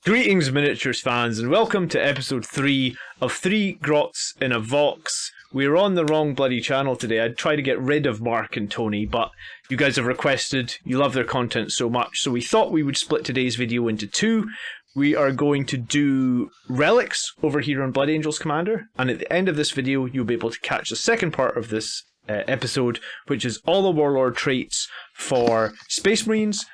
Greetings, miniatures fans, and welcome to episode 3 of 3 Grots in a Vox. We're on the wrong bloody channel today. I'd try to get rid of Mark and Tony, but you guys have requested, you love their content so much, so we thought we would split today's video into two. We are going to do Relics over here on Blood Angels Commander, and at the end of this video, you'll be able to catch the second part of this episode, which is all the Warlord traits for Space Marines,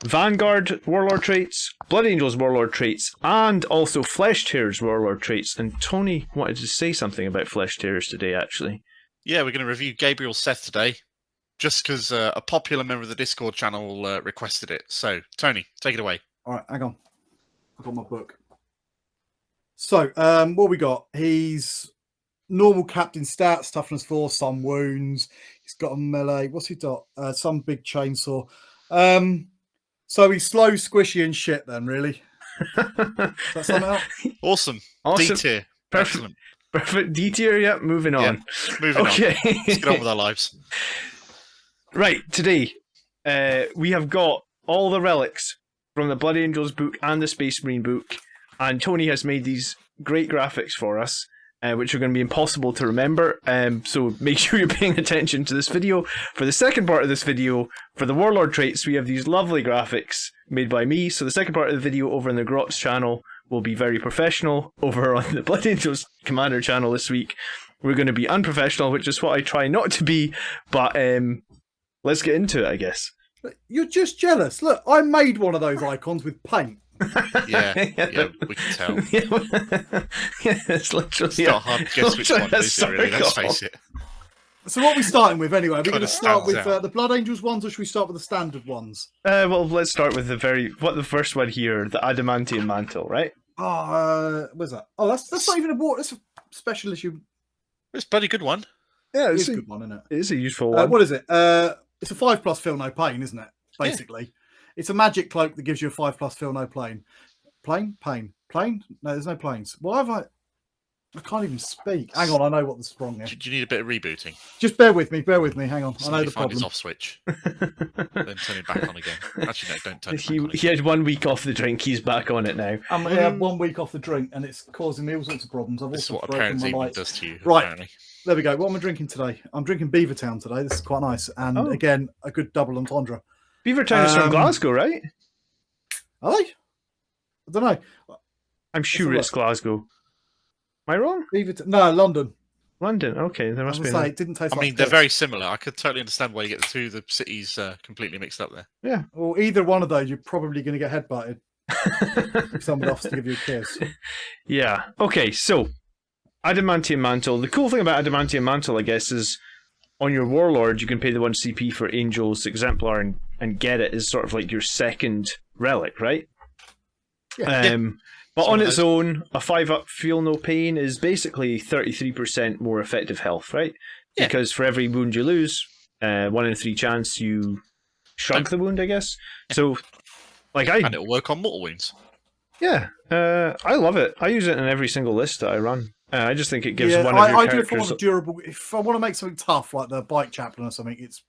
Vanguard Warlord traits, Blood Angels Warlord traits, and also Flesh Tearers Warlord traits. And Tony wanted to say something about Flesh Tearers today, actually. Yeah, we're going to review Gabriel Seth today, just because a popular member of the Discord channel requested it. So, Tony, take it away. All right, hang on. I've got my book. So, what we got? He's normal captain stats, toughness 4, some wounds. He's got a melee. What's he got? Some big chainsaw. So he's slow, squishy, and shit. Then, really. That sum it up? Awesome. D tier. Perfect. Perfect. D tier. Yep. Moving on. Yeah, moving on. Let's get on with our lives. Right. Today, we have got all the relics from the Blood Angels book and the Space Marine book, and Tony has made these great graphics for us, which are going to be impossible to remember, so make sure you're paying attention to this video. For the second part of this video, for the Warlord traits, we have these lovely graphics made by me, so the second part of the video over on the Grots channel will be very professional. Over on the Blood Angels Commander channel this week, we're going to be unprofessional, which is what I try not to be, but let's get into it, I guess. You're just jealous. Look, I made one of those icons with paint. Yeah, we can tell. Yeah, it's literally. It's not hard to guess which one it is, really. Let's face it. So what are we starting with anyway? Are we going to start with out. the Blood Angels ones, or should we start with the standard ones? Well, let's start with the first one here, the Adamantine Mantle, right? Where's that? Oh, that's not even a war. That's a special issue. It's a bloody good one. Yeah, It's a good one, isn't it? It is a useful one. What is it? It's a 5+ feel no pain, isn't it? Basically, it's a magic cloak that gives you a 5+ feel no pain. Pain? No, there's no planes. Why have I can't even speak. Hang on, I know what's wrong here. Do you need a bit of rebooting? Just bear with me. Hang on, I know the Find problem. his off switch, then turn it back on again. Actually, no, don't turn it back on again. He had 1 week off the drink. He's back on it now. I had 1 week off the drink, and it's causing me all sorts of problems. I've This is also what a broken parent's my evening lights. does to you. Right. Apparently. There we go. What am I drinking today? I'm drinking Beavertown today. This is quite nice, and again, a good double entendre. Beavertown is from Glasgow, right? Are they? I don't know. I'm sure it's Glasgow. Am I wrong? Beavertown? No, London. London. Okay, there must be. It didn't taste. I mean, they're very similar. I could totally understand why you get the cities completely mixed up there. Yeah. Well, either one of those, you're probably going to get headbutted. If someone offers to give you a kiss. Yeah. Okay, so Adamantine Mantle. The cool thing about Adamantine Mantle, I guess, is on your Warlord, you can pay the 1 CP for Angel's Exemplar and get it as sort of like your second relic, right? Yeah. But on its own, a 5+ feel no pain is basically 33% more effective health, right? Yeah. Because for every wound you lose, 1 in 3 chance you shrug the wound, I guess. Yeah. So, and it'll work on mortal wounds. Yeah, I love it. I use it in every single list that I run. I just think it gives one of your I characters... do it for one of the durable. If I want to make something tough, like the Bike Chaplain or something, it's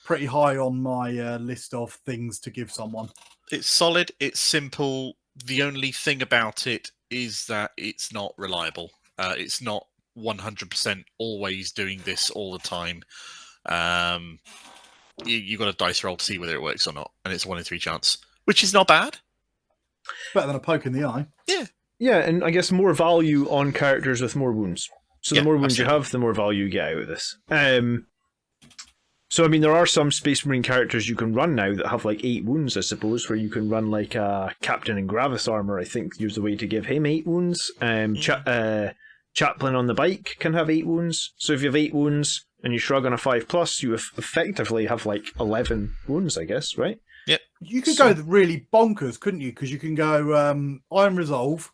pretty high on my list of things to give someone. It's solid. It's simple. The only thing about it is that it's not reliable. It's not 100% always doing this all the time. You've got a dice roll to see whether it works or not, and it's a 1 in 3 chance, which is not bad. It's better than a poke in the eye. Yeah. Yeah, and I guess more value on characters with more wounds. So the more wounds you have, the more value you get out of this. So, I mean, there are some Space Marine characters you can run now that have like 8 wounds, I suppose, where you can run like a Captain in Gravis Armour, I think, use the way to give him 8 wounds. Chaplain on the Bike can have 8 wounds. So if you have 8 wounds and you shrug on a 5+, you effectively have like 11 wounds, I guess, right? Yep. You could go really bonkers, couldn't you? Because you can go Iron Resolve,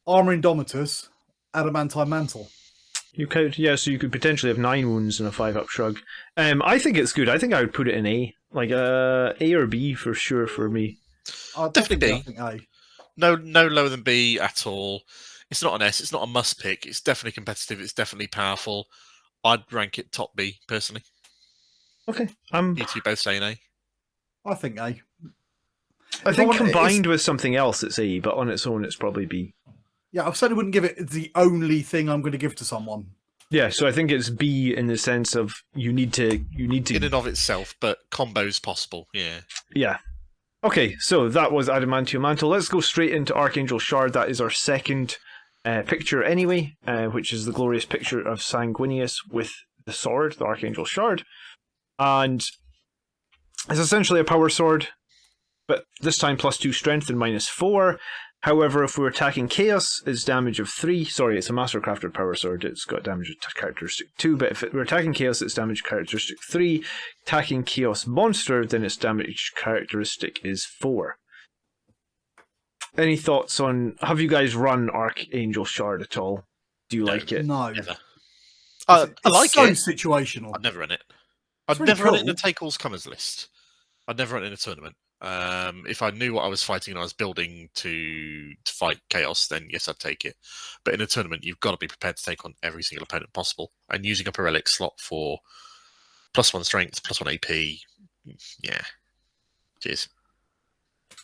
Armour Indomitus, Adamantine Mantle. You could, yeah, so you could potentially have 9 wounds and a 5+ shrug. I think it's good. I think I would put it in A. Like A or B for sure for me. Definitely I think A. No lower than B at all. It's not an S. It's not a must pick. It's definitely competitive. It's definitely powerful. I'd rank it top B, personally. Okay. You two both say an A. I think A. I If think want- combined with something else, it's A, but on its own, it's probably B. Yeah, I certainly wouldn't give it the only thing I'm going to give to someone. Yeah, so I think it's B in the sense of you need to. In and of itself, but combos possible. Yeah. Yeah. Okay, so that was Adamantine Mantle. Let's go straight into Archangel Shard. That is our second picture anyway, which is the glorious picture of Sanguinius with the sword, the Archangel Shard. And it's essentially a power sword, but this time +2 strength and -4. However, if we're attacking Chaos, it's damage of 3. Sorry, it's a Mastercrafted power sword. It's got damage characteristic 2. But if we're attacking Chaos, it's damage characteristic 3. Attacking Chaos monster, then its damage characteristic is 4. Any thoughts on... Have you guys run Archangel Shard at all? Do you like it? No. Never. I like so it. situational. I'd never run it. It's I'd really never run it in cool. a Take All's Comers list. I'd never run it in a tournament. If I knew what I was fighting and I was building to fight Chaos, then yes, I'd take it. But in a tournament, you've got to be prepared to take on every single opponent possible. And using up a relic slot for +1 strength, +1 AP, yeah. Cheers.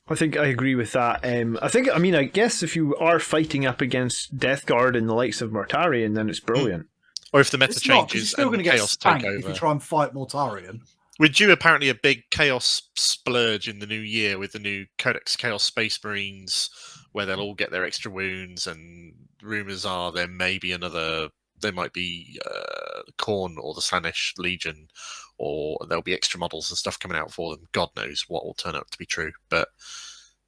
I think I agree with that. I guess if you are fighting up against Death Guard and the likes of Mortarion, then it's brilliant. Or if the meta It's not, 'cause you're changes still going and to get Chaos take spanked if you over. try and fight Mortarion. We're due apparently a big Chaos splurge in the new year with the new Codex Chaos Space Marines, where they'll all get their extra wounds, and rumours are there might be Khorne or the Slaanesh Legion, or there'll be extra models and stuff coming out for them. God knows what will turn out to be true. But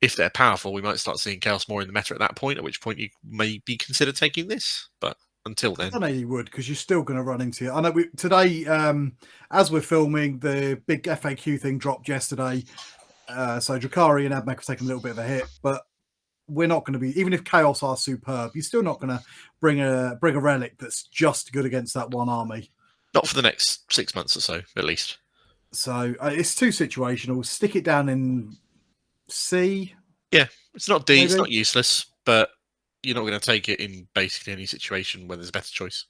if they're powerful, we might start seeing Chaos more in the meta at that point, at which point you may be consider taking this. But until then, I know you would, because you're still going to run into it. I know today, as we're filming, the big FAQ thing dropped yesterday. So Drakari and Admech have taken a little bit of a hit, but we're not going to be, even if Chaos are superb, you're still not going to bring a relic that's just good against that one army. not for the next 6 months or so, at least. So it's too situational. Stick it down in C. Yeah, it's not D, it's Maybe. not useless, but you're not going to take it in basically any situation where there's a better choice.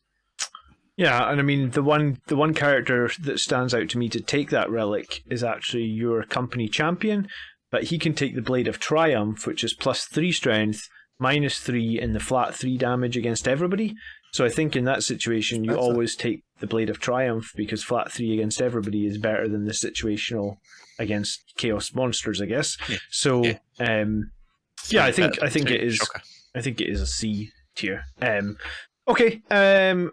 Yeah, and I mean, the one character that stands out to me to take that relic is actually your company champion, but he can take the Blade of Triumph, which is +3 strength, -3 in the flat 3 damage against everybody. So I think in that situation, you always take the Blade of Triumph, because flat 3 against everybody is better than the situational against Chaos monsters, I guess. Yeah. So, Yeah. I think it is. Shocker. I think it is a C tier. Okay,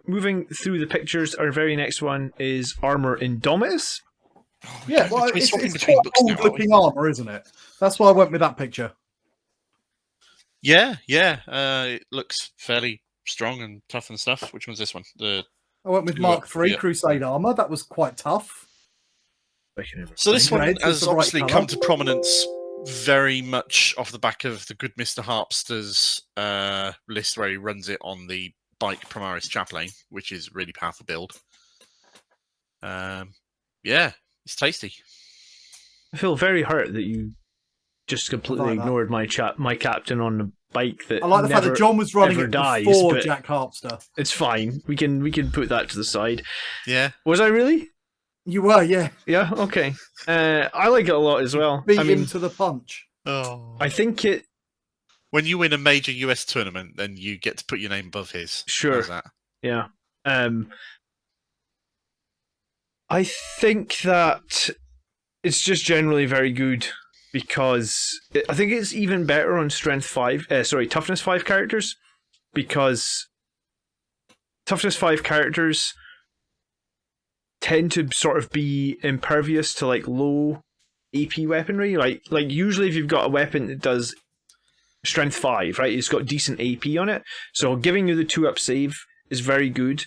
moving through the pictures, our very next one is Armour Indomitus. Yeah, well, We're it's swapping quite between books now, old aren't we? looking armor, isn't it? That's why I went with that picture. Yeah. It looks fairly strong and tough and stuff. Which one's this one? I went with Mark III Crusade armor. That was quite tough. So this one Red is has the right obviously colour. come to prominence very much off the back of the good Mr. Harpster's list, where he runs it on the Bike Primaris Chaplain, which is a really powerful build. Yeah, it's tasty. I feel very hurt that you just completely like that. ignored my captain on the bike that I like the fact that John was running never it dies, before but Jack Harpster. it's fine. We can put that to the side. Yeah. Was I really? You were, yeah. Yeah. Okay. I like it a lot as well. Beat I mean, him to the punch. Oh. I think it. When you win a major US tournament, then you get to put your name above his. Sure. How's that? Yeah. I think that it's just generally very good, because I think it's even better on Toughness 5 characters, because Toughness 5 characters tend to sort of be impervious to like low AP weaponry. Like usually if you've got a weapon that does Strength 5, right, it's got decent AP on it, so giving you the 2-up save is very good.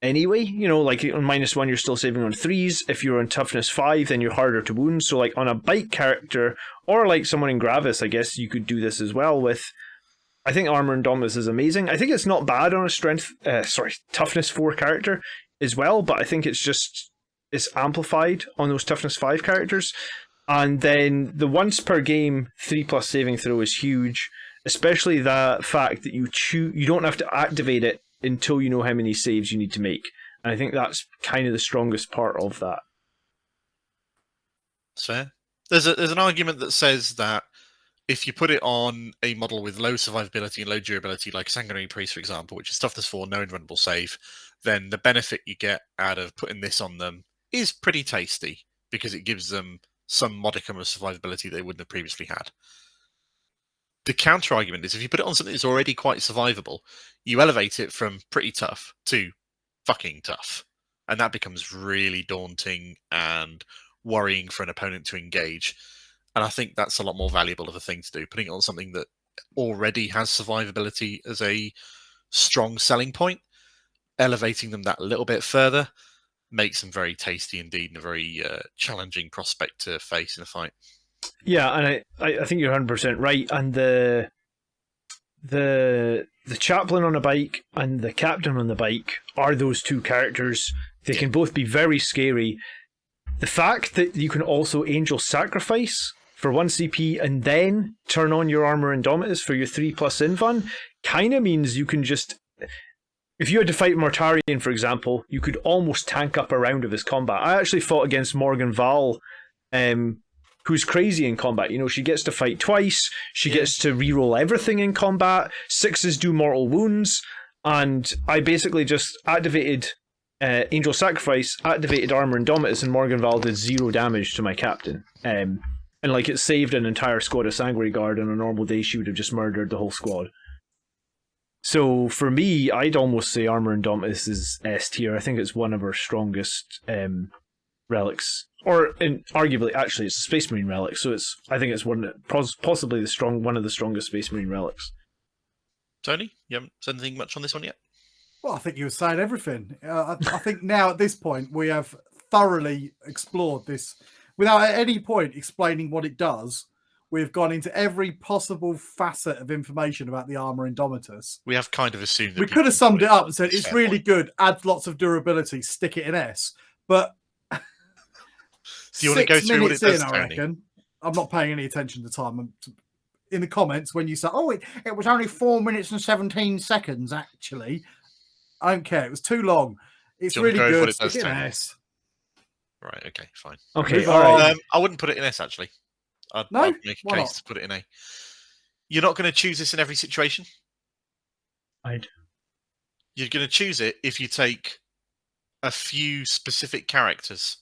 Anyway, like on -1, you're still saving on 3s. If you're on Toughness 5, then you're harder to wound. So, like on a bike character, or like someone in Gravis, I guess you could do this as well with. I think Armour Indomitus is amazing. I think it's not bad on a Toughness 4 character as well, but I think it's amplified on those Toughness 5 characters. And then the once per game 3+ saving throw is huge, especially the fact that you don't have to activate it until you know how many saves you need to make. And I think that's kind of the strongest part of that. It's fair. There's an argument that says that if you put it on a model with low survivability and low durability, like Sanguinary Priest, for example, which is Toughness 4, no invulnerable save, then the benefit you get out of putting this on them is pretty tasty because it gives them some modicum of survivability they wouldn't have previously had. The counter argument is if you put it on something that's already quite survivable, you elevate it from pretty tough to fucking tough. And that becomes really daunting and worrying for an opponent to engage. And I think that's a lot more valuable of a thing to do, putting it on something that already has survivability as a strong selling point, elevating them that little bit further makes them very tasty indeed and a very challenging prospect to face in a fight. Yeah, and I think you're 100% right. And the chaplain on a bike and the captain on the bike are those two characters. They can both be very scary. The fact that you can also Angel Sacrifice for 1 CP and then turn on your Armour Indomitus for your 3+ invuln kind of means you can just... If you had to fight Mortarion, for example, you could almost tank up a round of his combat. I actually fought against Morgan Val, who's crazy in combat. You know, she gets to fight twice, she gets to reroll everything in combat, 6s do mortal wounds, and I basically just activated Angel Sacrifice, activated Armour Indomitus, and Morgan Val did 0 damage to my captain. And like it saved an entire squad of Sanguinary Guard. On a normal day, she would have just murdered the whole squad. So for me, I'd almost say Armour Indomitus is S tier. I think it's one of our strongest relics, or arguably, actually, it's a Space Marine relic. So I think it's possibly one of the strongest Space Marine relics. Tony, you haven't said anything much on this one yet? Well, I think you were saying everything. I think now at this point we have thoroughly explored this without at any point explaining what it does. We've gone into every possible facet of information about the Armour Indomitus. We have kind of assumed that we could have summed it up and said it's really good, add lots of durability, stick it in S. But do you want to go through what it does, I reckon. I'm not paying any attention to time. In the comments, when you say, "Oh, it was only 4 minutes and 17 seconds," actually, I don't care. It was too long. It's really good. Stick it in S. Right. Okay. Fine. Okay. All right. I wouldn't put it in S actually. I'd make a case to put it in A. You're not going to choose this in every situation. You're going to choose it if you take a few specific characters.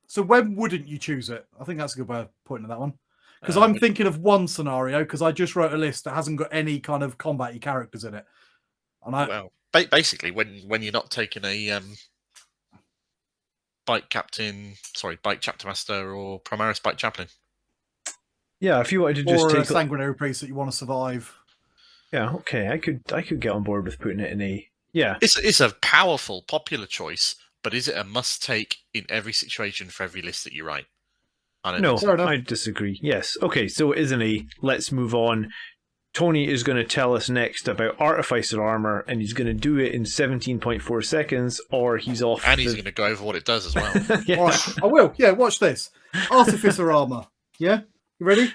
So when wouldn't you choose it? I think that's a good way of pointing at that one. Because I'm thinking of one scenario, because I just wrote a list that hasn't got any kind of combat-y characters in it. And basically, when you're not taking a bike chapter master or Primaris bike chaplain. Yeah, if you wanted to just take a Sanguinary Priest that you want to survive. Yeah, okay, I could get on board with putting it in A. Yeah, it's a powerful, popular choice, but is it a must-take in every situation for every list that you write? No, I disagree. Yes, okay, so it is an A. Let's move on. Tony is going to tell us next about Artificer Armour, and he's going to do it in 17.4 seconds, or he's off. And he's going to go over what it does as well. Yeah. All right, I will. Yeah, watch this. Artificer Armour. Yeah? You ready?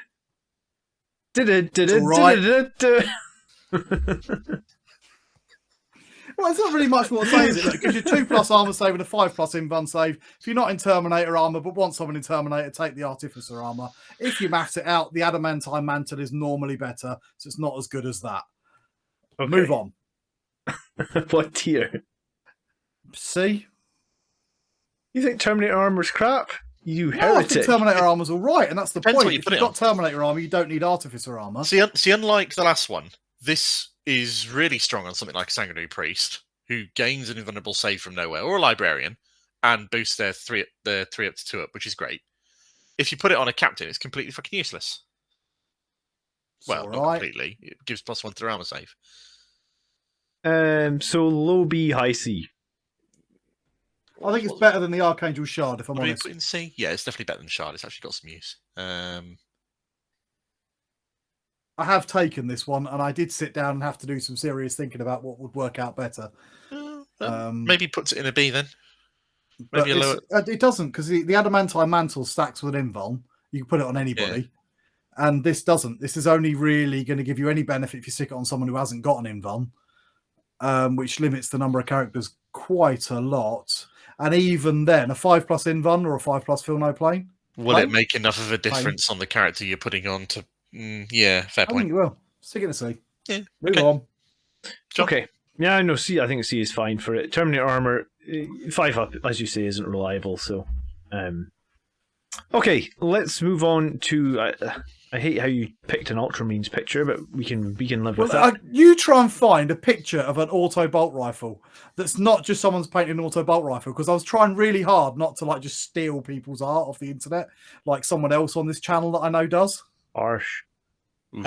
Well, it's not really much more to say, is it? Because you're 2+ armour save and a 5+ invuln save. If you're not in Terminator armour but want someone in Terminator, take the Artificer Armour. If you max it out, the Adamantine Mantle is normally better, so it's not as good as that. Okay. Move on. What tier? C. You think Terminator armour's crap? You heretic. No, I think Terminator armour's all right, and that's the point. If you've got Terminator armour, you don't need Artificer armour. See, unlike the last one, this is really strong on something like a Sanguinary Priest, who gains an invulnerable save from nowhere, or a Librarian, and boosts their 3 up to 2 up, which is great. If you put it on a Captain, it's completely fucking useless. Well, not completely. It gives +1 to their armor save. So low B, high C. I think it's better than the Archangel Shard, if I'm honest. In C? Yeah, it's definitely better than Shard. It's actually got some use. I have taken this one, and I did sit down and have to do some serious thinking about what would work out better. Maybe puts it in a B then. Maybe it doesn't, because the Adamantine Mantle stacks with an invuln. You can put it on anybody. Yeah. And this doesn't. This is only really going to give you any benefit if you stick it on someone who hasn't got an invuln, which limits the number of characters quite a lot. And even then, a 5+ invuln or a 5+ fill no plane. Will it make enough of a difference on the character you're putting on to... yeah, fair I point. think it will. Stick it to C. Yeah, Move okay. on. John? Okay. Yeah, no, C. I think C is fine for it. Terminator armor, 5 up, as you say, isn't reliable. So, okay, let's move on to. I hate how you picked an Ultramarines picture, but we can live with that. You try and find a picture of an auto bolt rifle that's not just someone's painting an auto bolt rifle, because I was trying really hard not to like just steal people's art off the internet, like someone else on this channel that I know does. Harsh. Oof.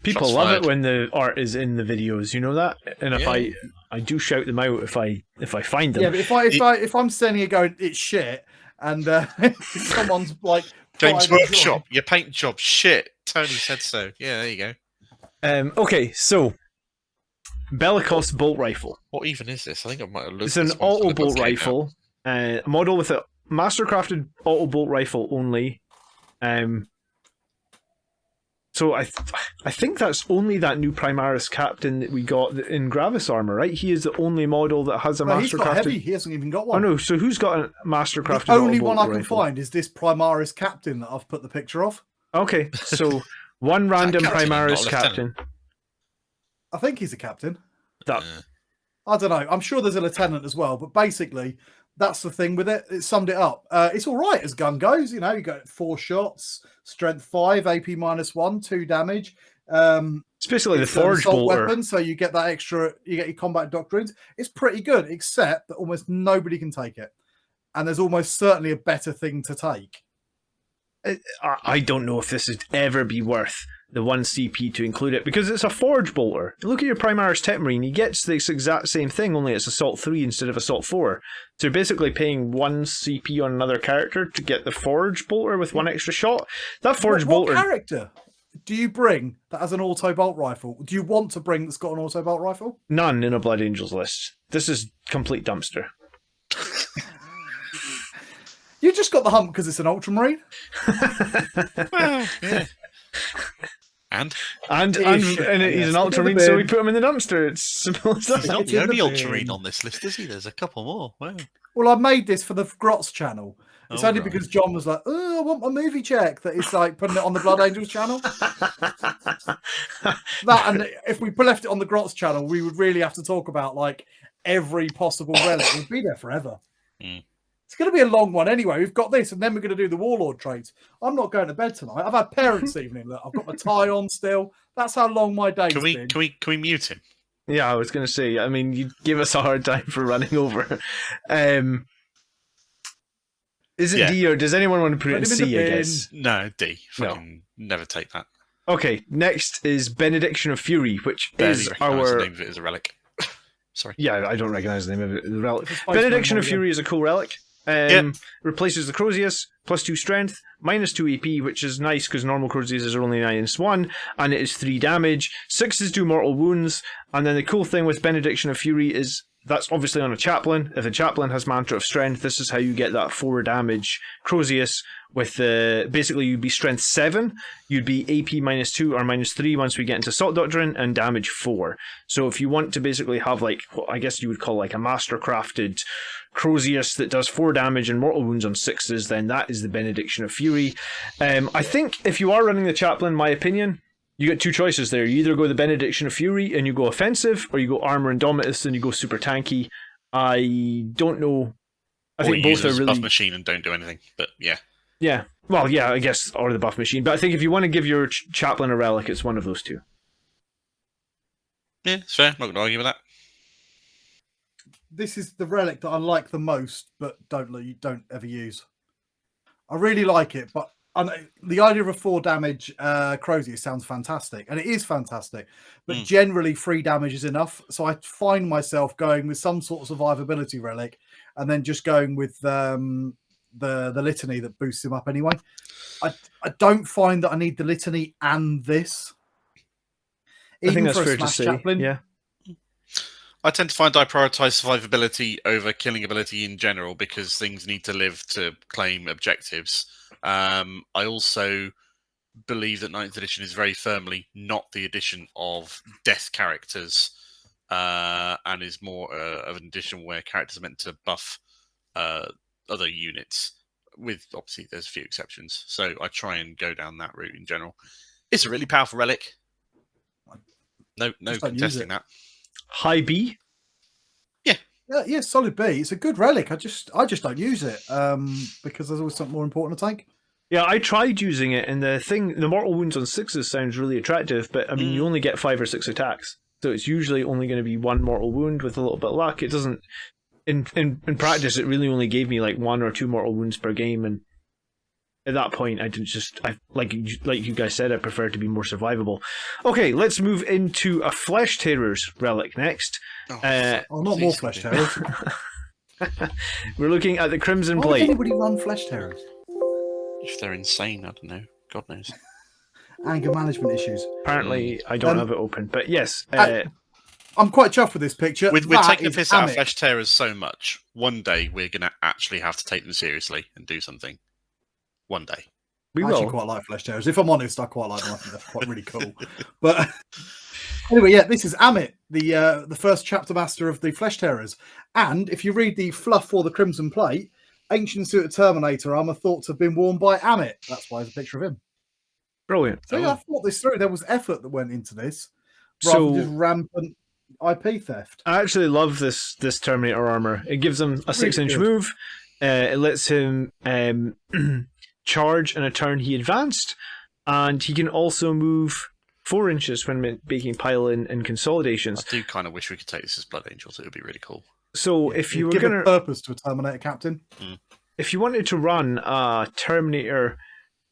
People Shots love fired. it when the art is in the videos. You know that, and if I do shout them out if I find them. Yeah, but if I'm standing here going it's shit, and someone's like Games trying to Workshop, your paint job, shit. Tony said so. Yeah, there you go. Okay, so Bellicos bolt rifle. What even is this? I think I might have looked. It's an auto bolt rifle, a model with a mastercrafted auto bolt rifle only. So I think that's only that new Primaris captain that we got in Gravis armor, right? He is the only model that has a No, he's got mastercrafted. heavy. He hasn't even got one. Oh no! So who's got a mastercrafted? The only auto one bolt I can rifle? find is this Primaris captain that I've put the picture of. Okay, so one random captain, not a Primaris lieutenant? captain. I think he's a captain. That I don't know. I'm sure there's a lieutenant as well, but basically, that's the thing with it. It summed it up. It's all right as gun goes. You know, you got 4 shots, strength 5, AP -1, 2 damage. it's basically the It's an forge assault bolter. weapon, so you get that extra. You get your combat doctrines. It's pretty good, except that almost nobody can take it, and there's almost certainly a better thing to take. I don't know if this would ever be worth the 1 CP to include it, because it's a forge bolter. Look at your Primaris Tech Marine, he gets this exact same thing, only it's Assault 3 instead of Assault 4. So you're basically paying 1 CP on another character to get the forge bolter with 1 extra shot. That forge What bolter... character do you bring that has an auto bolt rifle? Do you want to bring that's got an auto bolt rifle? None in a Blood Angels list. This is complete dumpster. You just got the hump because it's an Ultramarine. Well, yeah. And And It is he's shit, an yes. Ultramarine, so we put him in the dumpster. It's simple as he's that. not It's the in the only bin. Ultramarine on this list, is he? There's a couple more. Wow. Well, I made this for the Grots channel. It's Oh, only right. because John was like, "Oh, I want my movie check." That it's like putting it on the Blood Angels channel. That, and if we left it on the Grots channel, we would really have to talk about like every possible relic. We'd be there forever. Mm. It's going to be a long one anyway. We've got this, and then we're going to do the Warlord traits. I'm not going to bed tonight. I've had parents' evening. Look, I've got my tie on still. That's how long my day's Can we been. can we mute him? Yeah, I was going to say, I mean, you give us a hard time for running over. Is it Yeah. D, or does anyone want to put it in Put him in C, the I bin. guess? No, D. No. Fucking never take that. Okay, next is Benediction of Fury, which Barely is recognise our... the name of it as a relic. Sorry. Yeah, I don't recognise the name of it. The relic. It's a Spice Benediction Man of one, Fury is a cool relic. Replaces the Crozius, +2 strength, -2 AP, which is nice because normal Crozius are only -1, and it is 3 damage. 6s do mortal wounds, and then the cool thing with Benediction of Fury is that's obviously on a chaplain. If a chaplain has Mantra of Strength, this is how you get that 4 damage Crozius. With basically, you'd be strength 7, you'd be AP -2 or -3 once we get into Assault Doctrine, and damage 4. So if you want to basically have like what I guess you would call like a mastercrafted Crozius that does 4 damage and mortal wounds on 6s, then that is the Benediction of Fury. I think if you are running the chaplain, my opinion, you get 2 choices there. You either go the Benediction of Fury and you go offensive, or you go Armour Indomitus and you go super tanky. I don't know. I Or think you both use it are as a really... buff machine and don't do anything. But yeah. Yeah. Well, yeah, I guess, or the buff machine. But I think if you want to give your chaplain a relic, it's one of those 2. Yeah, it's fair. Not going to argue with that. This is the relic that I like the most, but don't ever use. I really like it, but the idea of a 4 damage Crozier sounds fantastic, and it is fantastic. But generally, 3 damage is enough. So I find myself going with some sort of survivability relic, and then just going with the litany that boosts him up anyway. I don't find that I need the litany and this. I think Even that's for a fair to Smash say. Chaplain. Yeah. I tend to find I prioritise survivability over killing ability in general because things need to live to claim objectives. I also believe that 9th edition is very firmly not the edition of death characters and is more of an edition where characters are meant to buff other units. With obviously, there's a few exceptions. So I try and go down that route in general. It's a really powerful relic. No contesting that. High B. Yeah, solid B. It's a good relic. I just don't use it because there's always something more important to take. Yeah, I tried using it, and the mortal wounds on 6s sounds really attractive, but I mean, you only get 5 or 6 attacks, so it's usually only going to be 1 mortal wound with a little bit of luck. It doesn't. In practice, it really only gave me like 1 or 2 mortal wounds per game, and at that point, I like you guys said, I prefer to be more survivable. Okay, let's move into a Flesh Tearer's relic next. Not more Flesh Tearers. We're looking at the Crimson Why would Blade. anybody run Flesh Tearers? If they're insane, I don't know. God knows. Anger management issues. Apparently, I don't have it open, but yes. I'm quite chuffed with this picture. We're taking the piss out of Flesh Tearers so much. One day we're going to actually have to take them seriously and do something. One day. I actually quite like Flesh Tearers. If I'm honest, I quite like them. I think that's quite really cool. But anyway, yeah, this is Amit, the first chapter master of the Flesh Tearers. And if you read the fluff for the Crimson Plate, ancient suit of Terminator armor thought to have been worn by Amit. That's why there's a picture of him. Brilliant. So yeah, I thought this through. There was effort that went into this, rather than just rampant IP theft. I actually love this Terminator armor. It gives him a 6-inch move. It lets him charge in a turn he advanced, and he can also move 4 inches when making pile-in and consolidations. I do kind of wish we could take this as Blood Angels. It would be really cool. So if you were give going to a purpose to a Terminator captain, if you wanted to run a Terminator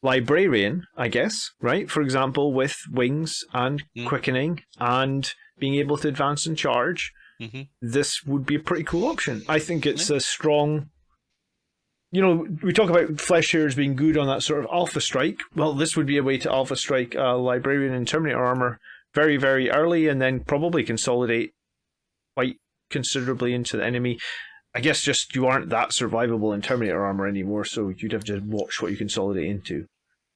librarian, I guess, right? For example, with wings and quickening and being able to advance and charge, this would be a pretty cool option. I think it's a strong. You know, we talk about Flesh Tearers being good on that sort of alpha strike. Well, this would be a way to alpha strike a librarian and Terminator armor very, very early, and then probably consolidate quite considerably into the enemy. I guess just you aren't that survivable in Terminator armor anymore, so you'd have to watch what you consolidate into.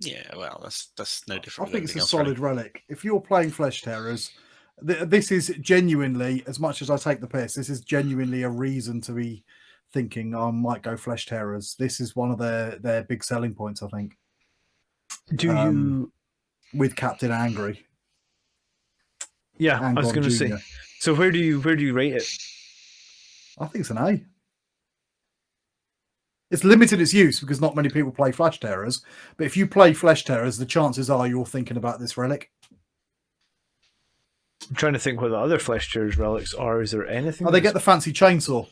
Yeah, well, that's no different. I think it's a solid relic. If you're playing Flesh Tearers, this is genuinely, as much as I take the piss, this is genuinely a reason to be thinking I might go Flesh Tearers. This is one of their big selling points, I think. Do you with Captain Angry? Yeah, I was going to say. So where do you rate it? I think it's an A. It's limited its use because not many people play Flesh Tearers. But if you play Flesh Tearers, the chances are you're thinking about this relic. I'm trying to think what the other Flesh Tearers relics are. Is there anything? Oh, they get the fancy chainsaw.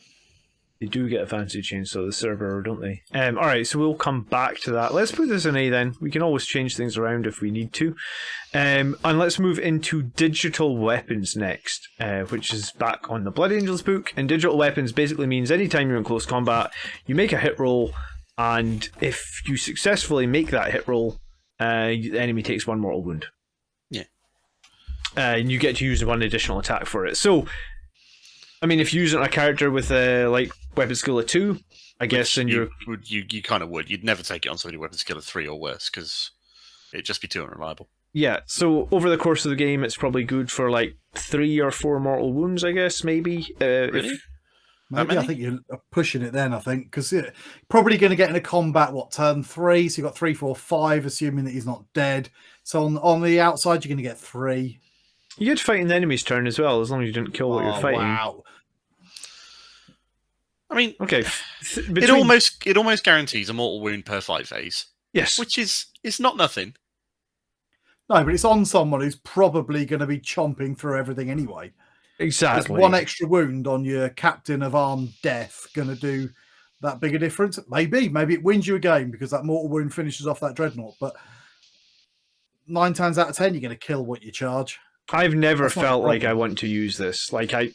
They do get a fancy chainsaw, the server, don't they? Alright, so we'll come back to that. Let's put this in A then. We can always change things around if we need to. And let's move into digital weapons next, which is back on the Blood Angels book. And digital weapons basically means anytime you're in close combat, you make a hit roll, and if you successfully make that hit roll, the enemy takes 1 mortal wound. Yeah. And you get to use 1 additional attack for it. So, I mean, if you're using a character with like weapon skill of 2, I guess, then you kind of would. You'd never take it on somebody with weapon skill of 3 or worse because it'd just be too unreliable. Yeah, so over the course of the game, it's probably good for like 3 or 4 mortal wounds, I guess, maybe. Really? Maybe I think you're pushing it then, I think, because you're probably going to get in a combat, turn 3, so you've got 3, 4, 5, assuming that he's not dead. So on the outside, you're going to get 3. You get to fight in the enemy's turn as well, as long as you didn't kill what you're fighting. Wow. I mean, okay. It almost guarantees a mortal wound per fight phase. Yes, which is not nothing. No, but it's on someone who's probably going to be chomping through everything anyway. Exactly. Is 1 extra wound on your Captain of Armed Death going to do that big a difference? Maybe it wins you a game because that mortal wound finishes off that dreadnought. But 9 times out of 10, you're going to kill what you charge. I've never felt like I want to use this. Like I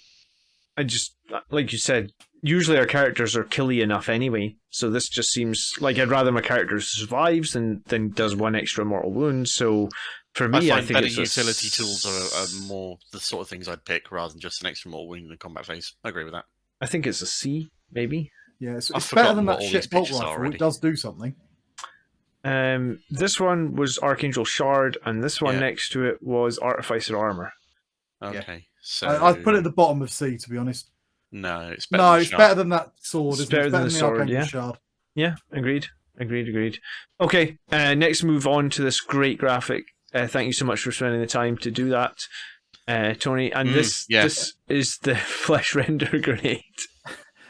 just, like you said, usually our characters are killy enough anyway. So this just seems like I'd rather my character survives than does 1 extra mortal wound. So for me, I think better utility tools are more the sort of things I'd pick rather than just an extra mortal wound in the combat phase. I agree with that. I think it's a C, maybe. Yeah, it's better than that shit bolt rifle. It does do something. This one was Archangel Shard, and this one next to it was Artificer Armour. Okay, so I've put it at the bottom of C, to be honest. No, it's better. No, than it's shard. better than that sword. It's Isn't it? better It's than better the than sword, Archangel yeah. shard. Yeah, agreed. Okay, next move on to this great graphic. Thank you so much for spending the time to do that, Tony. And this is the Fleshrender Grenade.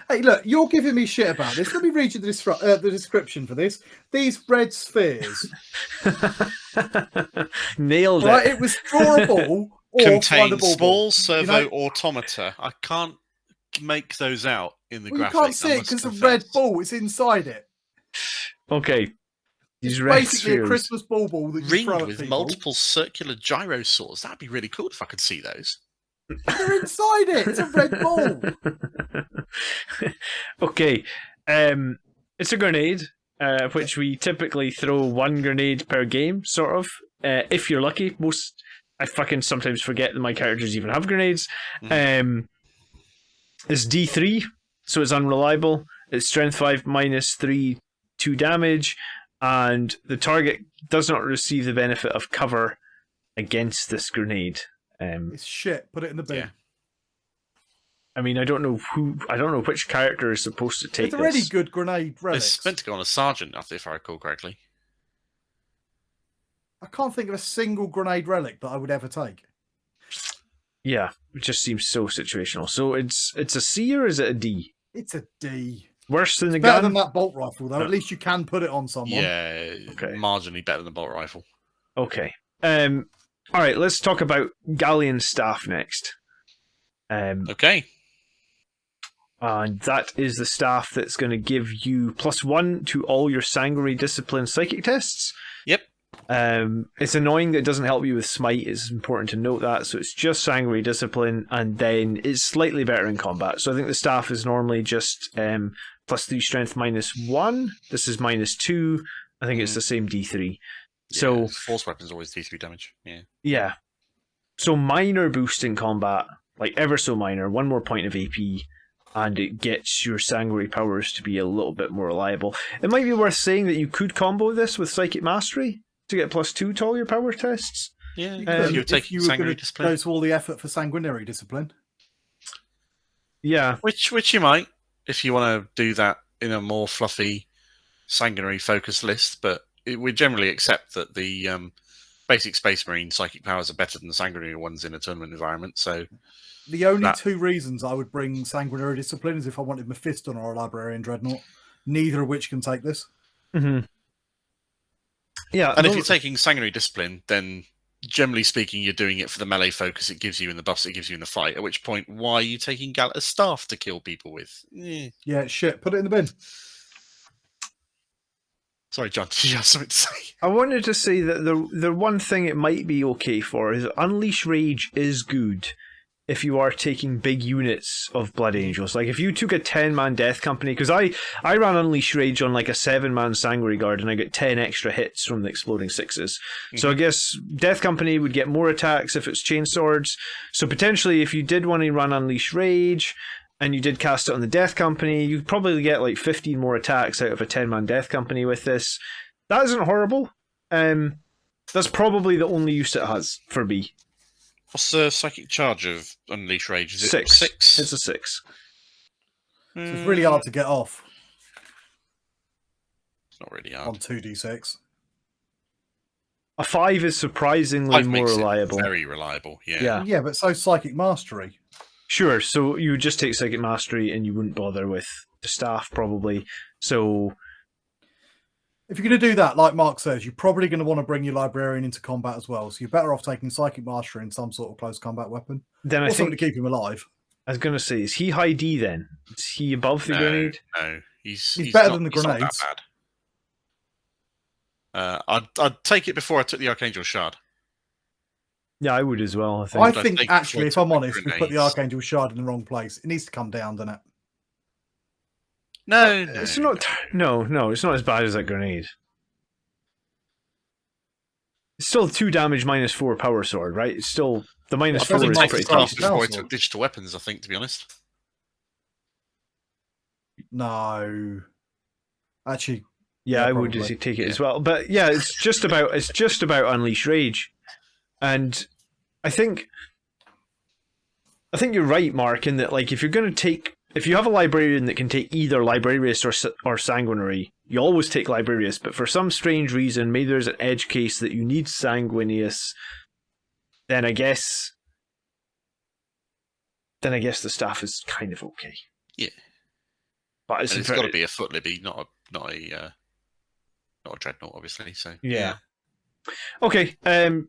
Hey, look, you're giving me shit about this. Let me read you the description for this. These red spheres. Nailed Right, it. it was drawable or Contain findable. small servo You know? automata. I can't make those out in the Well, you graphic. can't see it because the red ball is inside it. Okay. It's These red basically a spheres. Christmas ball that you Ringed throw at with people. multiple circular gyrosaurs. That'd be really cool if I could see those. They're inside it. It's a red ball. Okay. It's a grenade, which we typically throw one grenade per game, sort of. If you're lucky. I fucking sometimes forget that my characters even have grenades. It's D3, so it's unreliable. It's strength 5 minus 3, 2 damage, and the target does not receive the benefit of cover against this grenade. It's shit. Put it in the bin. Yeah. I mean, I don't know which character is supposed to take It's already this. good grenade relics. It's meant to go on a sergeant, if I recall correctly. I can't think of a single grenade relic that I would ever take. Yeah, it just seems so situational. So it's a C or is it a D? It's a D. Worse than the Better gun? than that bolt rifle, though. At least you can put it on someone. Yeah, Okay. marginally better than the bolt rifle. Okay. All right, let's talk about Gallian staff next. Okay. And that is the staff that's going to give you +1 to all your sanguinary discipline psychic tests. Yep. It's annoying that it doesn't help you with smite. It's important to note that. So it's just sanguinary discipline, and then it's slightly better in combat. So I think the staff is normally just +3 strength -1. This is -2. I think it's the same D3. So Yeah, force weapons always D3 damage. Yeah. yeah. So minor boost in combat, like ever so minor, 1 more point of AP, and it gets your sanguinary powers to be a little bit more reliable. It might be worth saying that you could combo this with Psychic Mastery to get +2 to all your power tests. Yeah, if you're If taking you were sanguinary going to discipline. go to all the effort for sanguinary discipline. Yeah. Which you might, if you want to do that in a more fluffy, sanguinary focus list, but we generally accept that the basic Space Marine psychic powers are better than the sanguinary ones in a tournament environment, so... The only two reasons I would bring sanguinary discipline is if I wanted Mephiston or a Librarian Dreadnought, neither of which can take this. Mm-hmm. Yeah. And if you're taking sanguinary discipline, then generally speaking, you're doing it for the melee focus it gives you in the buffs it gives you in the fight, at which point, why are you taking Galata's staff to kill people with? Yeah, shit. Put it in the bin. Sorry, John, did you have something to say? I wanted to say that the one thing it might be okay for is Unleash Rage is good if you are taking big units of Blood Angels. Like if you took a 10-man Death Company, because I ran Unleash Rage on like a 7-man Sanguinary Guard and I got 10 extra hits from the Exploding Sixes. So I guess Death Company would get more attacks if it's Chainswords. So potentially if you did want to run Unleash Rage and you did cast it on the Death Company, you'd probably get like 15 more attacks out of a 10-man Death Company with this. That isn't horrible. That's probably the only use it has for me. What's the psychic charge of Unleash Rage? Is it 6. 6? It's a 6. So it's really hard to get off It's not really on hard. 2d6. A 5 is surprisingly 5 more makes it reliable. very reliable, yeah. Yeah. Yeah, but so Psychic Mastery. Sure, so you would just take Psychic Mastery and you wouldn't bother with the staff, probably. So, If you're going to do that, like Mark says, you're probably going to want to bring your Librarian into combat as well. So you're better off taking Psychic Mastery and some sort of close combat weapon. then Or I something think, to keep him alive. I was going to say, is he high D then? Is he above the grenade? No, he's better not, than the he's not grenades. that bad. I'd take it before I took the Archangel Shard. Yeah, I would as well, I think. I I think, think actually, if before I'm the honest, we put the grenades. Archangel Shard in the wrong place. It needs to come down, doesn't it? No, It's not. No, it's not as bad as that grenade. It's still 2 damage -4 power sword, right? It's still the I -4 think is Mike pretty Stark tough. is now before I sword. took digital weapons, I think, to be honest. No. Actually, Yeah, Yeah, I would probably. just take it as well. But yeah, it's just about Unleash Rage, and I think I think you're right, Mark, in that like if you have a librarian that can take either Librarius or Sanguinary, you always take Librarius. But for some strange reason, maybe there's an edge case that you need Sanguinius. Then I guess the staff is kind of okay. Yeah, but it's got to be a foot libby, not a dreadnought, obviously. So yeah. Okay.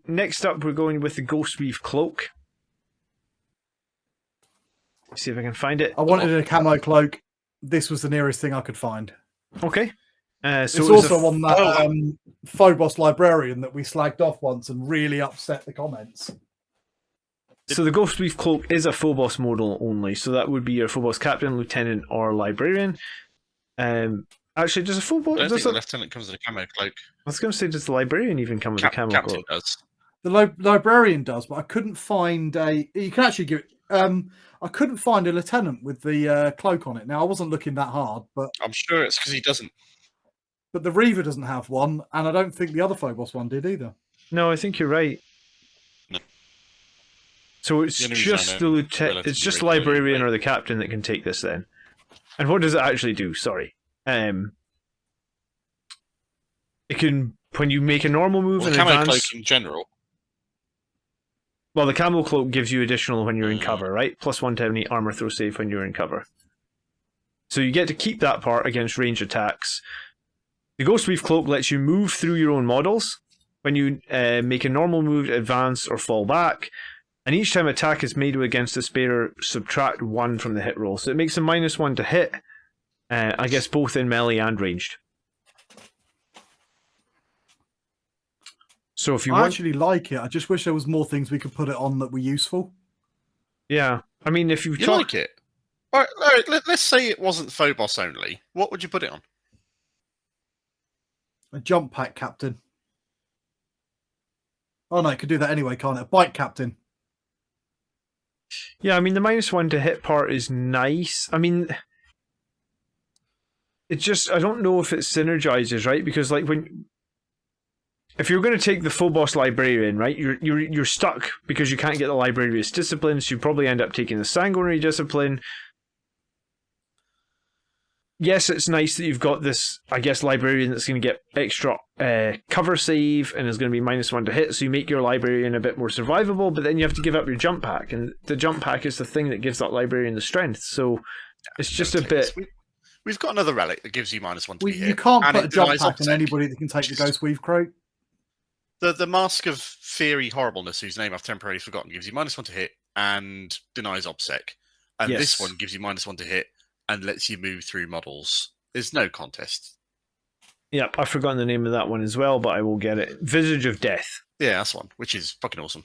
Next up, we're going with the Ghostweave Cloak. See if I can find it. I wanted a camo cloak. This was the nearest thing I could find. Okay. So it's also on that Phobos Librarian that we slagged off once and really upset the comments. So the Ghostweave Cloak is a Phobos modal only, so that would be your Phobos Captain, Lieutenant, or Librarian. Actually, does a Phobos... I don't think the Lieutenant comes with a camo cloak. I was going to say, does the Librarian even come with a camo Captain cloak? Does. The Librarian does, but I couldn't find a... You can actually give it... I couldn't find a Lieutenant with the cloak on it. Now, I wasn't looking that hard, but... I'm sure it's because he doesn't. But the Reaver doesn't have one, and I don't think the other Phobos one did either. No, I think you're right. No. So it's just the Lieutenant... It's just the Librarian or the Captain that can take this then. And what does it actually do? Sorry. It can... When you make a normal move and camo advance... cloak in general... Well, the camo cloak gives you additional when you're in cover, right? +1 to any armor throw save when you're in cover. So you get to keep that part against range attacks. The Ghostweave Cloak lets you move through your own models when you make a normal move, advance, or fall back. And each time attack is made against a sparer, subtract 1 from the hit roll. So it makes a -1 to hit, I guess both in melee and ranged. So if you actually like it, I just wish there was more things we could put it on that were useful. Yeah, I mean, if you like it, all right, let's say it wasn't Phobos only. What would you put it on? A jump pack captain. Oh no, it could do that anyway, can't it? A bike captain. Yeah, I mean, the -1 to hit part is nice. I mean, it just, I don't know if it synergizes, right? Because like if you're going to take the Phobos Librarian, right, you're stuck because you can't get the Librarius Discipline, so you probably end up taking the Sanguinary Discipline. Yes, it's nice that you've got this, I guess, Librarian that's going to get extra cover save and is going to be -1 to hit, so you make your Librarian a bit more survivable, but then you have to give up your jump pack, and the jump pack is the thing that gives that Librarian the strength, so it's just a bit... We've got another relic that gives you -1 to be hit. You can't put a jump pack on anybody that can take the Ghostweave Cloak. The Mask of Fiery Horribleness, whose name I've temporarily forgotten, gives you -1 to hit and denies OBSEC. And this one gives you -1 to hit and lets you move through models. There's no contest. Yep, I've forgotten the name of that one as well, but I will get it. Visage of Death. Yeah, that's one, which is fucking awesome.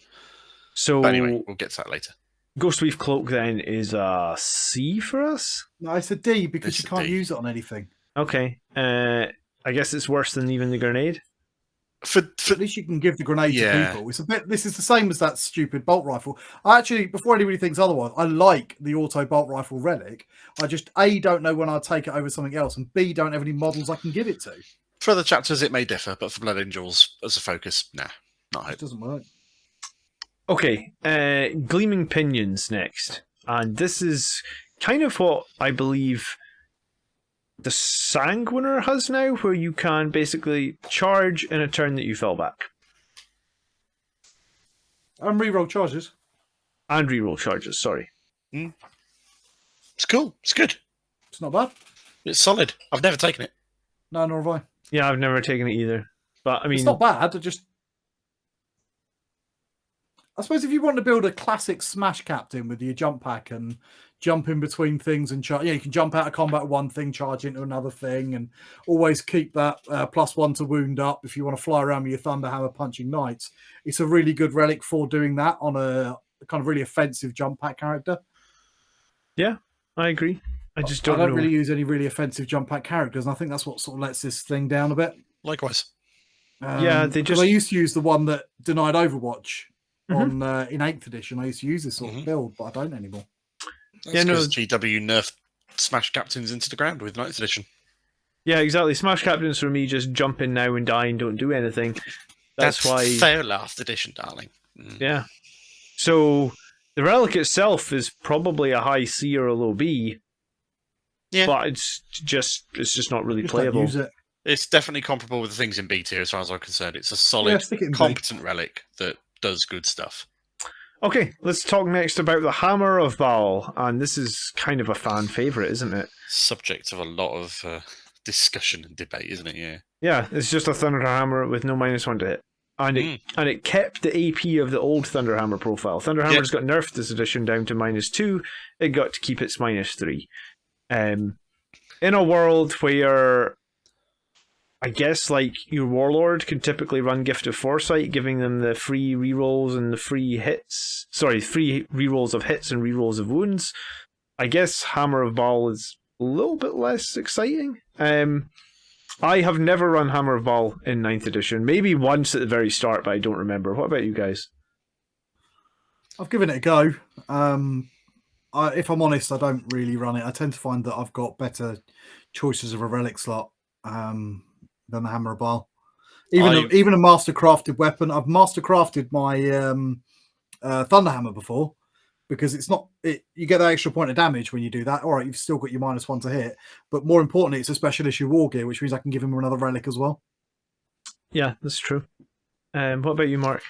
So, but anyway, we'll get to that later. Ghostweave Cloak then is a C for us? No, it's a D because you can't use it on anything. Okay. I guess it's worse than even the grenade. At least you can give the grenade to people. It's a bit. This is the same as that stupid bolt rifle. Actually, before anybody thinks otherwise, I like the auto bolt rifle relic. I just A, don't know when I'll take it over something else, and B, don't have any models I can give it to. For other chapters, it may differ, but for Blood Angels as a focus, nah, not hope. It doesn't work. Okay, Gleaming Pinions next, and this is kind of what I believe the Sanguiner has now, where you can basically charge in a turn that you fell back. And reroll charges. And reroll charges, sorry. It's cool. It's good. It's not bad. It's solid. I've never taken it. No, nor have I. Yeah, I've never taken it either. But I mean, it's not bad. I suppose if you want to build a classic Smash Captain with your jump pack and jump in between things and charge, you can jump out of combat with one thing, charge into another thing, and always keep that +1 to wound up if you want to fly around with your Thunderhammer punching knights. It's a really good relic for doing that on a kind of really offensive jump pack character. Yeah, I agree. I don't really use any really offensive jump pack characters, and I think that's what sort of lets this thing down a bit. Likewise. Yeah, I used to use the one that denied Overwatch on in 8th edition. I used to use this sort of build, but I don't anymore. That's because GW nerfed Smash Captains into the ground with 9th edition. Yeah, exactly. Smash Captains for me just jump in now and die and don't do anything. That's why fair last edition, darling. Yeah. So The relic itself is probably a high C or a low B. Yeah. But it's just not really Just don't playable. use it. It's definitely comparable with the things in B tier, as far as I'm concerned. It's a Yeah, solid, stick it in B. competent relic that does good stuff. Okay, let's talk next about the Hammer of Baal, and this is kind of a fan favourite, isn't it? Subject of a lot of discussion and debate, isn't it? Yeah. Yeah, it's just a Thunder Hammer with no -1 to hit. And it kept the AP of the old Thunder Hammer profile. Thunder Hammer's got nerfed this edition down to -2. It got to keep its -3. In a world where I guess like your Warlord can typically run Gift of Foresight, giving them the free rerolls and the free hits. Sorry, free rerolls of hits and rerolls of wounds. I guess Hammer of Baal is a little bit less exciting. I have never run Hammer of Baal in 9th edition. Maybe once at the very start, but I don't remember. What about you guys? I've given it a go. If I'm honest, I don't really run it. I tend to find that I've got better choices of a relic slot than the Hammer of Baal. Even a master-crafted weapon. I've master-crafted my Thunder Hammer before, because you get that extra point of damage when you do that. All right, you've still got your -1 to hit, but more importantly, it's a special issue war gear, which means I can give him another relic as well. Yeah, that's true. What about you, Mark?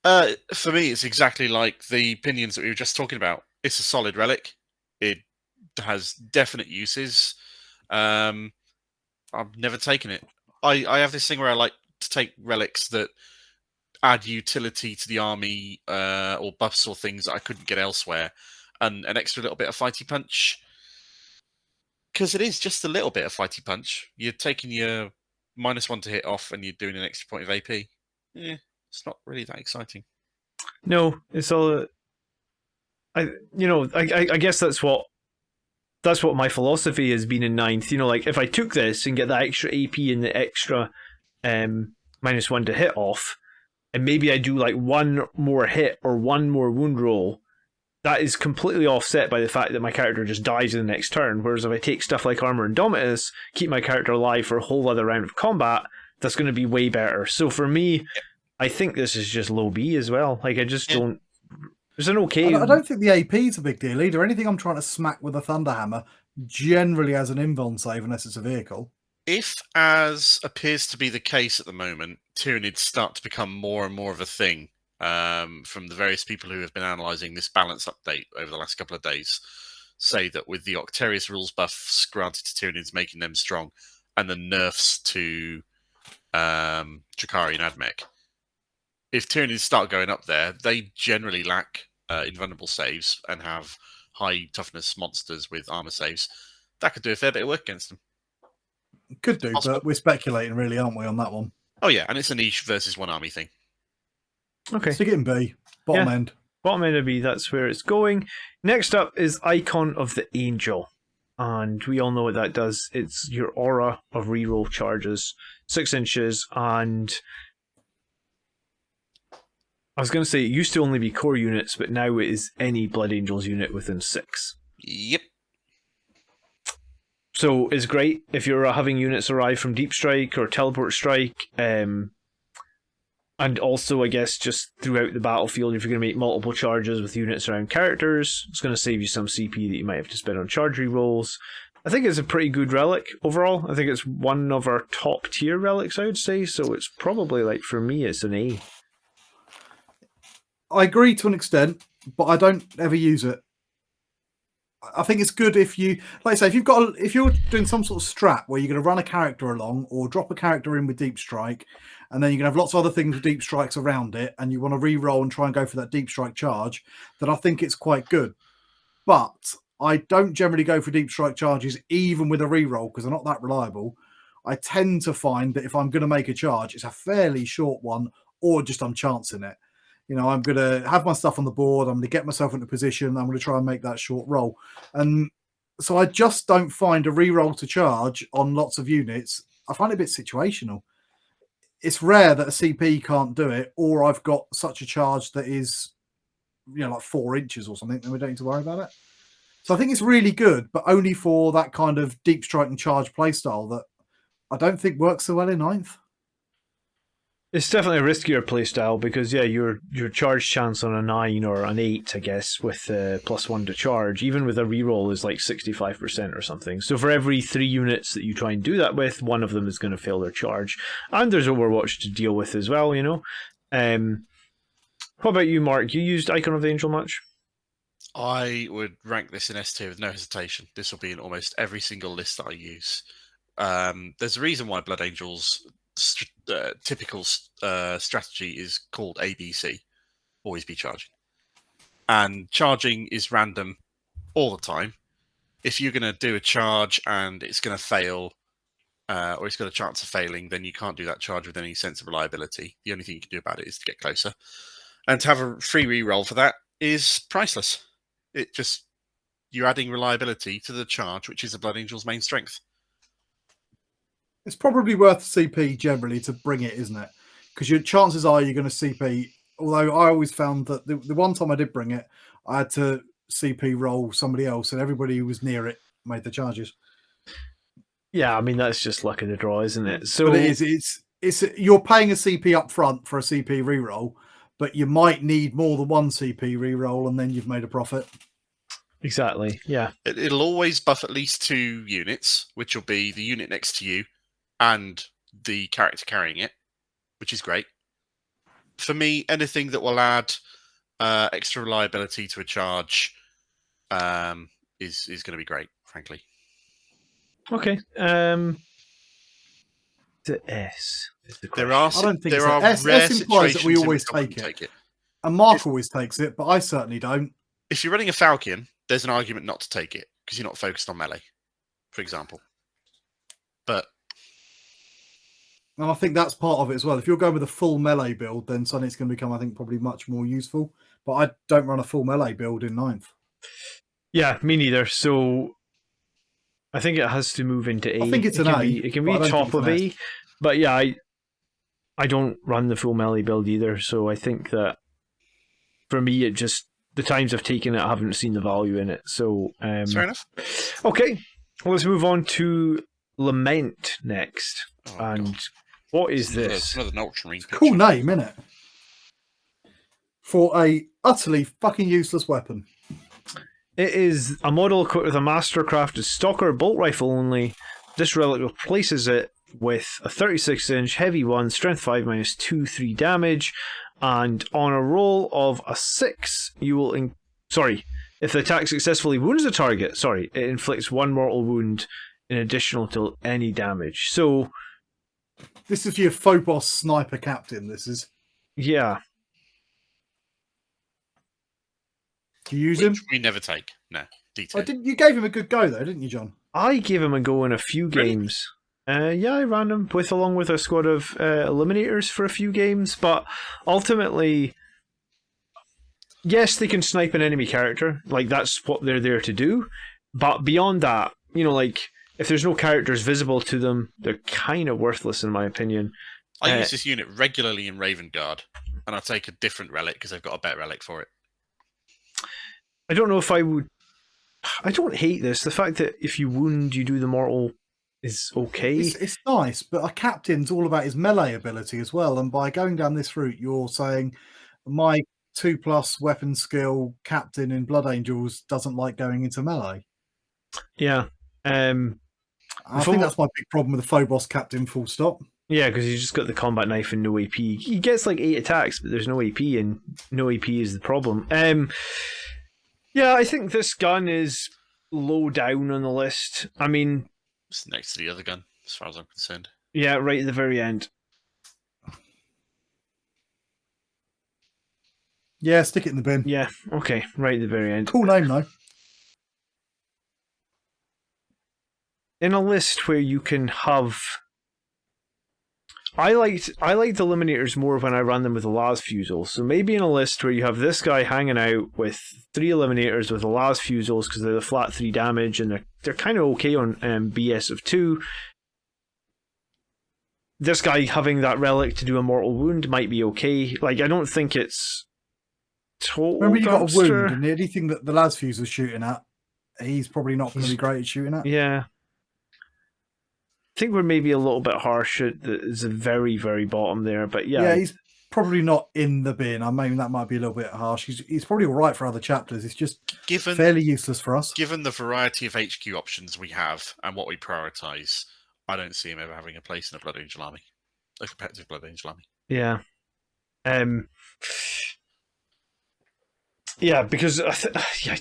For me, it's exactly like the pinions that we were just talking about. It's a solid relic. It has definite uses. I've never taken it. I have this thing where I like to take relics that add utility to the army, or buffs or things that I couldn't get elsewhere, and an extra little bit of fighty punch. Because it is just a little bit of fighty punch. You're taking your -1 to hit off, and you're doing an extra point of AP. Yeah, it's not really that exciting. No, it's all. I guess that's what my philosophy has been in 9th. Like if I took this and get that extra AP and the extra -1 to hit off, and maybe I do like one more hit or one more wound roll, that is completely offset by the fact that my character just dies in the next turn. Whereas if I take stuff like Armour Indomitus, keep my character alive for a whole other round of combat, that's going to be way better. So for me, I think this is just low B as well. Like I just don't. It's an okay. I don't think the AP is a big deal either. Anything I'm trying to smack with a Thunder Hammer generally has an invuln save unless it's a vehicle. If, as appears to be the case at the moment, Tyranids start to become more and more of a thing, from the various people who have been analysing this balance update over the last couple of days, say that with the Octarius rules buffs granted to Tyranids, making them strong, and the nerfs to Drakari and Admech, if Tyranids start going up there, they generally lack invulnerable saves and have high toughness monsters with armor saves. That could do a fair bit of work against them. Could do, but we're speculating really, aren't we, on that one? Oh yeah, and it's a niche versus one army thing. Okay. Stick it in B. Bottom end. Bottom end of B, that's where it's going. Next up is Icon of the Angel. And we all know what that does. It's your aura of reroll charges, 6 inches, and I was going to say it used to only be core units, but now it is any Blood Angels unit within 6. Yep. So it's great if you're having units arrive from Deep Strike or Teleport Strike, and also I guess just throughout the battlefield, if you're going to make multiple charges with units around characters, it's going to save you some CP that you might have to spend on charge rerolls. I think it's a pretty good relic overall. I think it's one of our top tier relics, I would say, so it's probably, like, for me, it's an A. I agree to an extent, but I don't ever use it. I think it's good if you, like I say, if you're doing some sort of strat where you're going to run a character along or drop a character in with Deep Strike, and then you're going to have lots of other things with Deep Strikes around it, and you want to re-roll and try and go for that Deep Strike charge, then I think it's quite good. But I don't generally go for Deep Strike charges even with a re-roll because they're not that reliable. I tend to find that if I'm going to make a charge, it's a fairly short one, or just I'm chancing it. I'm going to have my stuff on the board. I'm going to get myself into position. I'm going to try and make that short roll. And so I just don't find a re-roll to charge on lots of units. I find it a bit situational. It's rare that a CP can't do it, or I've got such a charge that is, like 4 inches or something, and we don't need to worry about it. So I think it's really good, but only for that kind of deep strike and charge playstyle that I don't think works so well in 9th. It's definitely a riskier playstyle because your charge chance on a 9 or an 8, I guess, with +1 to charge, even with a reroll, is like 65% or something. So for every 3 units that you try and do that with, one of them is going to fail their charge. And there's Overwatch to deal with as well, you know. What about you, Mark? You used Icon of the Angel much? I would rank this in S tier with no hesitation. This will be in almost every single list that I use. There's a reason why Blood Angel's typical strategy is called ABC, always be charging. And charging is random all the time. If you're going to do a charge and it's going to fail, or it's got a chance of failing, then you can't do that charge with any sense of reliability. The only thing you can do about it is to get closer. And to have a free reroll for that is priceless. You're adding reliability to the charge, which is the Blood Angel's main strength. It's probably worth CP generally to bring it, isn't it? Because your chances are you're going to CP. Although I always found that the one time I did bring it, I had to CP roll somebody else, and everybody who was near it made the charges. Yeah, I mean that's just luck of the draw, isn't it? So but it is. It's you're paying a CP up front for a CP reroll, but you might need more than one CP reroll, and then you've made a profit. Exactly. Yeah. It'll always buff at least 2 units, which will be the unit next to you and the character carrying it, which is great. For me, anything that will add extra reliability to a charge is going to be great, frankly. Okay. The S is the question. I don't think there are S rare implies that we situations in always which I wouldn't take it. And Mark always takes it, but I certainly don't. If you're running a Falcon, there's an argument not to take it because you're not focused on melee, for example. But and I think that's part of it as well. If you're going with a full melee build, then suddenly it's going to become, I think, probably much more useful. But I don't run a full melee build in 9th. Yeah, me neither. So I think it has to move into A. I think it's an A. It can be top of A. But yeah, I don't run the full melee build either. So I think that for me, it just the times I've taken it, I haven't seen the value in it. So fair enough. Okay, well, let's move on to Lament next. God. What is this? Another Ultramarine picture. Cool name, isn't it? For a utterly fucking useless weapon. It is a model equipped with a mastercrafted stalker bolt rifle only. This relic replaces it with a 36-inch heavy one, strength 5 minus 2/3 damage, and on a roll of a 6, you will if the attack successfully wounds the target, it inflicts 1 mortal wound in additional to any damage. So this is your Phobos sniper captain. This is yeah. Do you use him? We never take. No. D10. You gave him a good go though, didn't you, John? I gave him a go in a few games. Yeah, I ran him along with a squad of eliminators for a few games, but ultimately, yes, they can snipe an enemy character. Like, that's what they're there to do. But beyond that, you know, like, if there's no characters visible to them, they're kind of worthless in my opinion. I use this unit regularly in Raven Guard, and I take a different relic because they've got a better relic for it. I don't know if I would... I don't hate this. The fact that if you wound, you do the mortal is okay. It's nice, but a captain's all about his melee ability as well. And by going down this route, you're saying my 2+ weapon skill captain in Blood Angels doesn't like going into melee. Yeah. I think that's my big problem with the Phobos captain, full stop. Yeah, because he's just got the combat knife and no AP. He gets like 8 attacks, but there's no AP, and no AP is the problem. Yeah, I think this gun is low down on the list. I mean, it's next to the other gun, as far as I'm concerned. Yeah, right at the very end. Yeah, stick it in the bin. Yeah, okay, right at the very end. Cool name, though. In a list where you can have... I liked the Eliminators more when I ran them with the Las Fusils. So maybe in a list where you have this guy hanging out with 3 Eliminators with the Las Fusils because they're the flat 3 damage and they're kind of okay on BS of 2. This guy having that relic to do a mortal wound might be okay. Like, I don't think it's total Remember, you got a wound, dumpster. and anything that the Las Fusil's shooting at, he's probably not going to be great at shooting at. Yeah. think we're maybe a little bit harsh at the very, very bottom there, but Yeah, he's probably not in the bin. I mean, that might be a little bit harsh. He's probably all right for other chapters. It's just fairly useless for us. Given the variety of HQ options we have and what we prioritise, I don't see him ever having a place in a Blood Angel army. A competitive Blood Angel army. Yeah. Yeah, because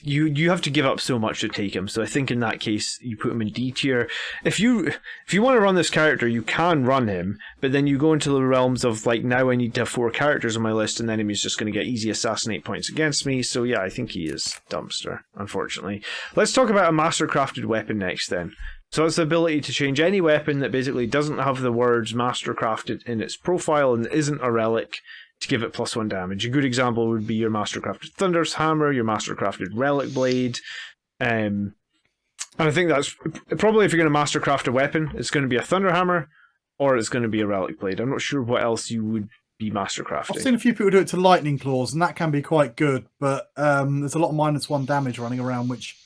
you have to give up so much to take him. So I think in that case you put him in D tier. If you want to run this character, you can run him, but then you go into the realms of like, now I need to have 4 characters on my list, and the enemy's just going to get easy assassinate points against me. So yeah, I think he is dumpster, unfortunately. Let's talk about a mastercrafted weapon next then. So it's the ability to change any weapon that basically doesn't have the words mastercrafted in its profile and isn't a relic, to give it +1 damage. A good example would be your Mastercrafted Thunder's Hammer, your Mastercrafted Relic Blade. And I think that's probably, if you're going to Mastercraft a weapon, it's going to be a Thunder Hammer or it's going to be a Relic Blade. I'm not sure what else you would be Mastercrafting. I've seen a few people do it to Lightning Claws, and that can be quite good, but there's a lot of -1 damage running around, which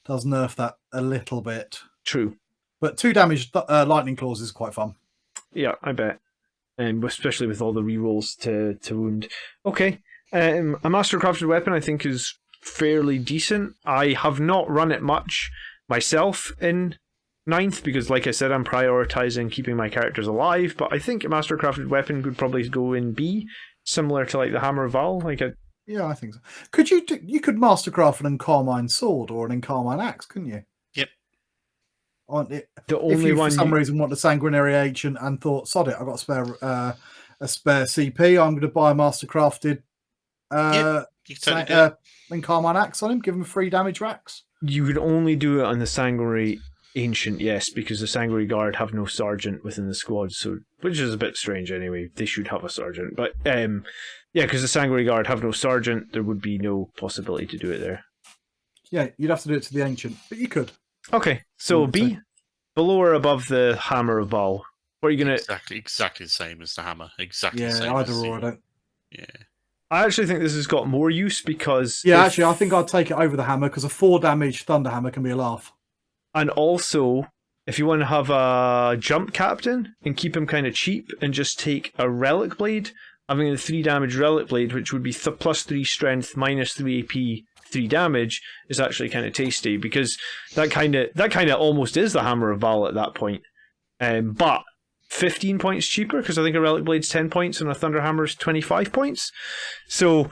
does nerf that a little bit. True. But 2 damage Lightning Claws is quite fun. Yeah, I bet. And especially with all the rerolls to wound. Okay, a Mastercrafted weapon I think is fairly decent. I have not run it much myself in 9th because, like I said, I'm prioritising keeping my characters alive, but I think a Mastercrafted weapon could probably go in B, similar to like the Hammer of Baal. Yeah, I think so. Could you could Mastercraft an Encarmine Sword or an Encarmine Axe, couldn't you? The only if you, one for some reason, want the Sanguinary Ancient and thought, sod it, I've got a spare CP, I'm going to buy a Mastercrafted Encarmine Axe on him, give him 3 damage racks. You can only do it on the Sanguinary Ancient, yes, because the Sanguinary Guard have no Sergeant within the squad, so which is a bit strange anyway. They should have a Sergeant, but yeah, because the Sanguinary Guard have no Sergeant, there would be no possibility to do it there. Yeah, you'd have to do it to the Ancient, but you could. Okay, so B, below or above the Hammer of Baal? What are you going to... Exactly the same as the Hammer. Exactly the same. Yeah, either or, I don't... Yeah. I actually think this has got more use because... Yeah, actually, I think I'd take it over the Hammer because a 4 damage Thunder Hammer can be a laugh. And also, if you want to have a Jump Captain and keep him kind of cheap and just take a Relic Blade, having a 3 damage Relic Blade, which would be +3 strength, -3 AP, 3 damage, is actually kind of tasty because that kind of almost is the Hammer of Baal at that point. But 15 points cheaper because I think a Relic Blade's 10 points and a Thunder Hammer's 25 points. So,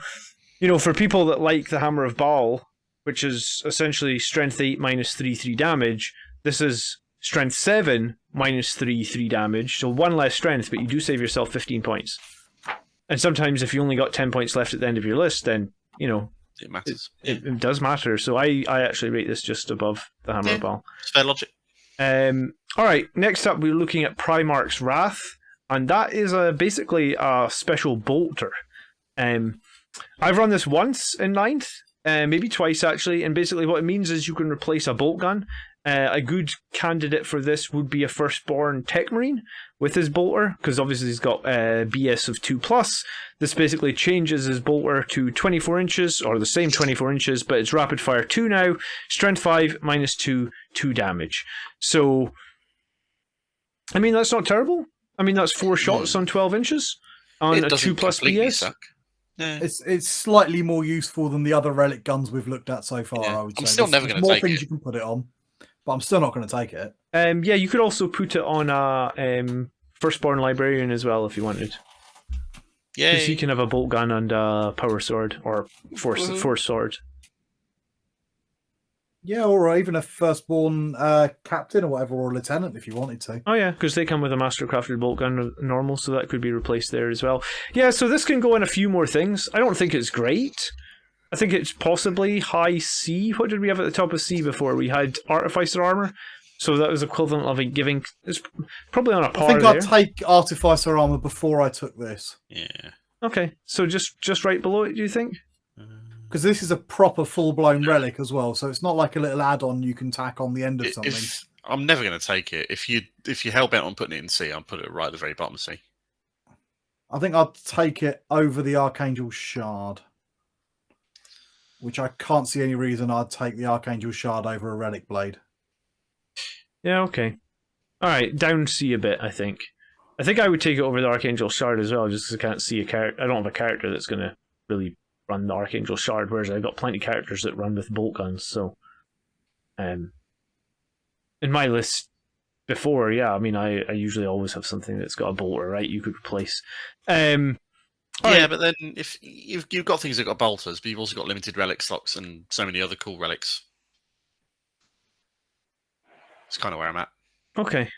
for people that like the Hammer of Baal, which is essentially strength 8 -3 3 damage, this is strength 7 -3 3 damage, so 1 less strength, but you do save yourself 15 points. And sometimes if you only got 10 points left at the end of your list, then, it matters. It does matter. So I actually rate this just above the Hammer of Baal. It's fair logic. All right, next up we're looking at Primarch's Wrath, and that is basically a special bolter. I've run this once in 9th, maybe twice actually, and basically what it means is you can replace a bolt gun. A good candidate for this would be a Firstborn Tech Marine with his bolter, because obviously he's got BS of 2+. This basically changes his bolter to 24 inches, or the same 24 inches, but it's rapid fire 2 now, strength 5, -2, 2 damage. So, I mean, that's not terrible. I mean, that's 4 shots on 12 inches on a 2+ BS. Suck. Yeah. It's slightly more useful than the other relic guns we've looked at so far, I would say. I'm still never going to take it. More things you can put it on, but I'm still not going to take it. Yeah, you could also put it on a Firstborn Librarian as well if you wanted. Yeah, because he can have a bolt gun and a power sword or force sword. Yeah, or even a Firstborn captain or whatever, or a lieutenant if you wanted to. Oh yeah, because they come with a Mastercrafted bolt gun normal, so that could be replaced there as well. Yeah, so this can go in a few more things. I don't think it's great. I think it's possibly high C. What did we have at the top of C before? We had Artificer Armour. So that was equivalent of giving... It's probably on a par there. I think I'd take Artificer Armour before I took this. Yeah. Okay, so just right below it, do you think? Because this is a proper full-blown relic as well, so it's not like a little add-on you can tack on the end of something. I'm never going to take it. If you're hell-bent on putting it in C, I'll put it right at the very bottom of C. I think I'd take it over the Archangel Shard. Which I can't see any reason I'd take the Archangel Shard over a Relic Blade. Yeah, okay. All right, down C a bit. I think I would take it over the Archangel Shard as well, just because I can't see a character. I don't have a character that's going to really run the Archangel Shard, whereas I've got plenty of characters that run with bolt guns. So, in my list before, yeah, I mean, I usually always have something that's got a bolter, right? You could replace. Right. But then if you've got things that got bolters, but you've also got limited relic stocks and so many other cool relics. It's kind of where I'm at. Okay.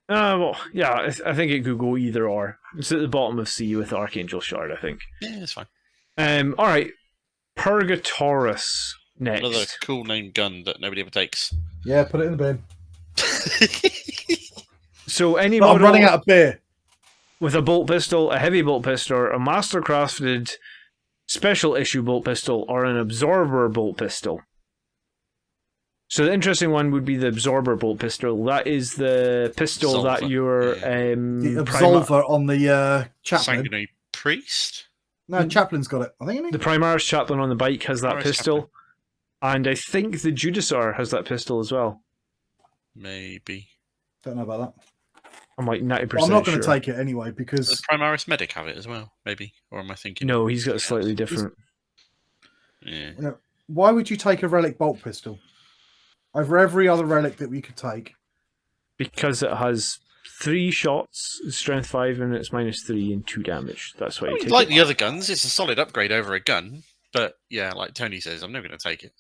Well, yeah, I think it could go either or. It's at the bottom of C with the Archangel Shard, I think. Yeah, it's fine. All right. Purgatorus next. Another cool name gun that nobody ever takes. Yeah, put it in the bin. So any But I'm model running out of beer. with a bolt pistol, a heavy bolt pistol, a mastercrafted special issue bolt pistol, or an absorber bolt pistol. So the interesting one would be the absorber bolt pistol. That is the pistol Absolver, that your The absolver on the chaplain. Sanguinary Priest? No, chaplain's got it. I think. the Primarch chaplain on the bike has that Primarch pistol, chaplain. and I think the Judiciar has that pistol as well. Maybe. Don't know about that. I'm like 90% Well, I'm not going sure. to take it anyway Does because the Primaris Medic have it as well? Maybe. Or am I thinking? No, he's got a slightly different. Yeah. why would you take a relic bolt pistol over every other relic that we could take? Because it has 3 shots, strength 5, and it's -3 and 2 damage. That's why you take Like it. the other guns, it's a solid upgrade over a gun. But yeah, like Tony says, I'm never going to take it.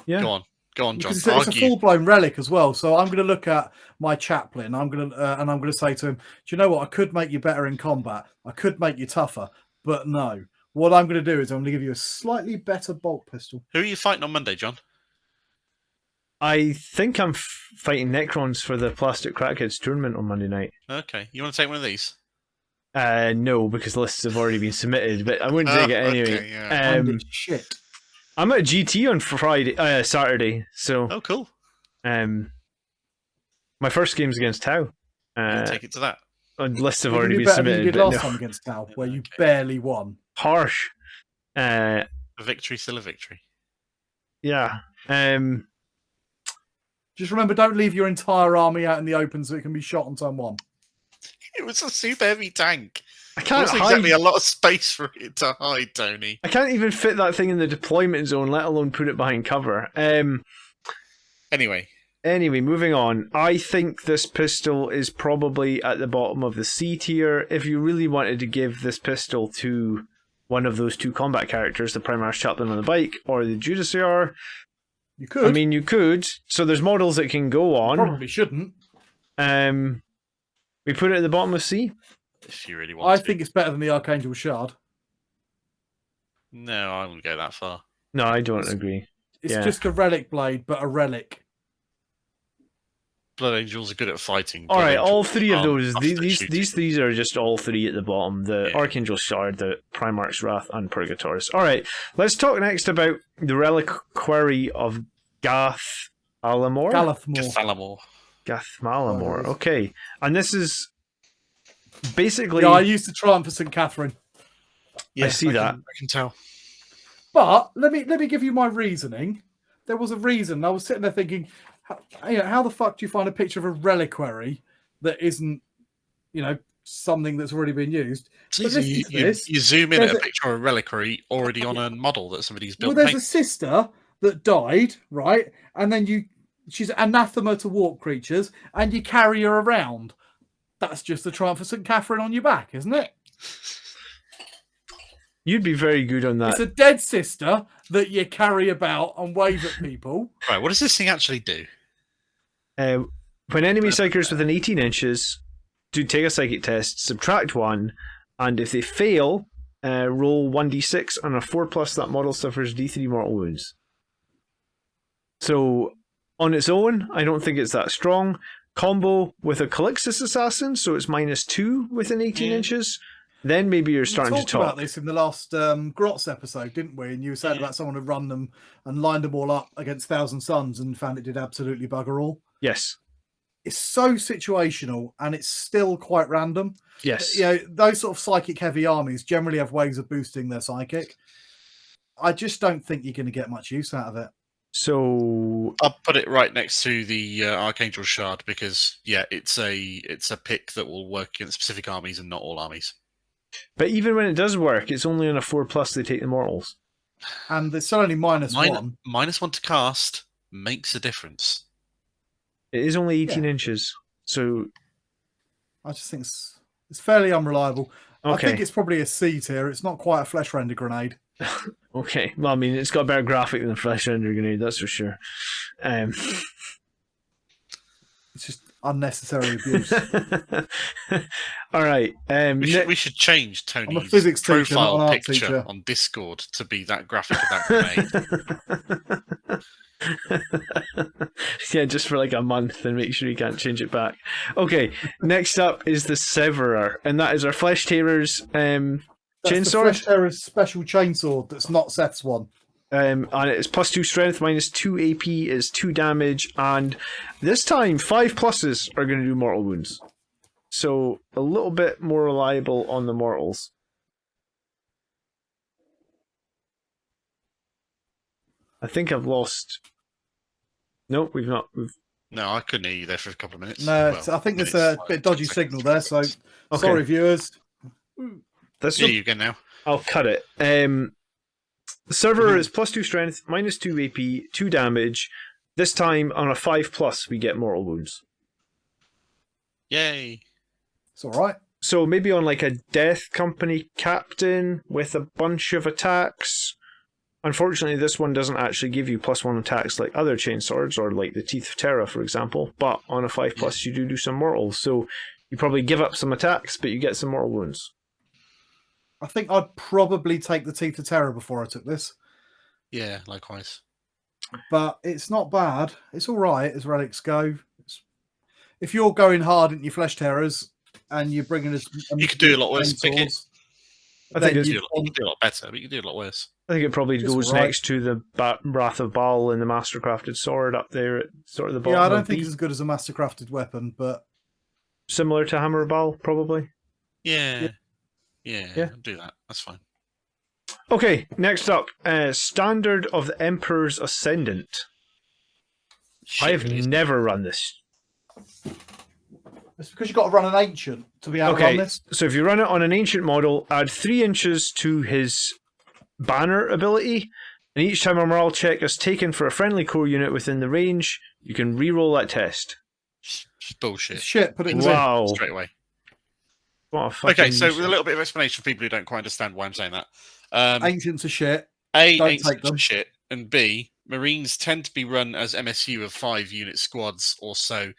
Yeah. Go on, John. Because it's a full-blown relic as well. So I'm going to look at my chaplain. I'm going to say to him, "Do you know what? I could make you better in combat. I could make you tougher, but no. What I'm going to do is I'm going to give you a slightly better bolt pistol." Who are you fighting on Monday, John? I think I'm fighting Necrons for the Plastic Crackheads tournament on Monday night. Okay, you want to take one of these? No, because lists have already been submitted, but I wouldn't take it anyway. Okay, yeah. Shit. I'm at GT on Saturday, so Oh, cool. my first game's against Tau. You take it to that. Lists have You're already gonna been do better than submitted, you did but last no. time against Tau, where you Okay. barely won. Harsh. A victory, still a victory. Yeah. Just remember, don't leave your entire army out in the open so it can be shot on turn 1. It was a super heavy tank. I There can't wasn't hide. exactly a lot of space for it to hide, Tony. I can't even fit that thing in the deployment zone, let alone put it behind cover. Anyway, Moving on. I think this pistol is probably at the bottom of the C tier. If you really wanted to give this pistol to one of those 2 combat characters, the Primarch Chaplain on the bike or the Judiciar, You could. I mean, you could. So there's models that can go on. Probably shouldn't. We put it at the bottom of C. if you really I want to. think it's better than the Archangel Shard. No, I wouldn't go that far. No, I don't agree. It's Yeah. just a relic blade, but a relic. Blood Angels are good at fighting. All Blood right, all Angels 3 of aren't those. fast at These shooting. these are just all 3 at the bottom. The Yeah. Archangel Shard, the Primarch's Wrath, and Purgatorus. All right, let's talk next about the Reliquary of Gathalamor. Gathalamor. Gathalamor. Okay, and this is basically. Yeah, I used to triumph for St. Catherine. I see that. I can tell. But let me give you my reasoning. There was a reason. I was sitting there thinking, how the fuck do you find a picture of a reliquary that isn't, something that's already been used? So But listen to you this. zoom in at There's a picture of a reliquary already on a model that somebody's Well, built. there's a sister that died, right? And then she's anathema to warp creatures, and you carry her around. That's just the triumph of St. Catherine on your back, isn't it? You'd be very good on that. It's a dead sister that you carry about and wave at people. Right, what does this thing actually do? When enemy psychers within 18 inches do take a psychic test, subtract 1, and if they fail, roll 1d6, and a 4+, that model suffers d3 mortal wounds. So, on its own, I don't think it's that strong. Combo with a Calixtus Assassin, so it's -2 within 18 inches. Then maybe you're starting We to talked talk. about this in the last Grots episode, didn't we? And you were saying about someone who run them and lined them all up against Thousand Suns and found it did absolutely bugger all. Yes. It's so situational and it's still quite random. Yes. Those sort of psychic heavy armies generally have ways of boosting their psychic. I just don't think you're going to get much use out of it. So I'll put it right next to the Archangel Shard because it's a pick that will work against specific armies and not all armies. but even when it does work, it's only on a 4+ they take the mortals. And it's only minus one. -1 to cast makes a difference. It is only 18 inches. So I just think it's fairly unreliable. okay. I think it's probably a C tier. It's not quite a Fleshrender Grenade. Okay. Well, I mean, it's got a better graphic than Fleshrender Grenade, that's for sure. It's just unnecessary abuse. All right. We should change I'm a Tony's physics teacher, not profile an art picture teacher. on Discord to be that graphic of that grenade. Yeah, just for like a month and make sure you can't change it back. Okay, next up is the Severer, and that is our Flesh Tearer's That's the chainsword. Flesh Terror's special chainsword that's not Seth's one. And it's +2 strength, -2 AP, is 2 damage, and this time 5 pluses are going to do mortal wounds. So a little bit more reliable on the mortals. I think I've lost. Nope, we've not. No, I couldn't hear you there for a couple of minutes. No, Well, I think there's minutes, a bit of dodgy seconds. signal there, so Okay. sorry, viewers. That's Yeah, you go now. I'll cut it. The server is +2 strength, -2 AP, 2 damage. This time on a 5+, we get mortal wounds. Yay! It's all right. So maybe on like a Death Company captain with a bunch of attacks. Unfortunately, this one doesn't actually give you +1 attacks like other chainswords or like the Teeth of Terra, for example. But on a 5+, you do some mortals. So you probably give up some attacks, but you get some mortal wounds. I think I'd probably take the Teeth of Terror before I took this, Yeah, likewise. but it's not bad. It's all right as relics go. If you're going hard into your Flesh Terrors and you're bringing us, You could do a lot worse. Pick it. I think You it's, could do a lot better, but you could do a lot worse. I think it probably It's goes alright. next to the Wrath of Baal and the Mastercrafted Sword up there at sort of the bottom. Yeah, I don't of think B. it's as good as a Mastercrafted weapon, but Similar to Hammer of Baal, probably. Yeah. Yeah. I'll do that. That's fine. Okay, next up, Standard of the Emperor's Ascendant. I have Shit, it's- never run this. it's because you've got to run an ancient to be able to run this. So if you run it on an ancient model, add 3 inches to his banner ability, and each time a morale check is taken for a friendly core unit within the range, you can re-roll that test. It's bullshit. Shit, put it in the Wow. Straight away. What a fucking Okay, so with a useless- little bit of explanation for people who don't quite understand why I'm saying that. bin. Ancients are shit. A, Don't ain't take them. shit, and B, Marines tend to be run as MSU of 5-unit squads or so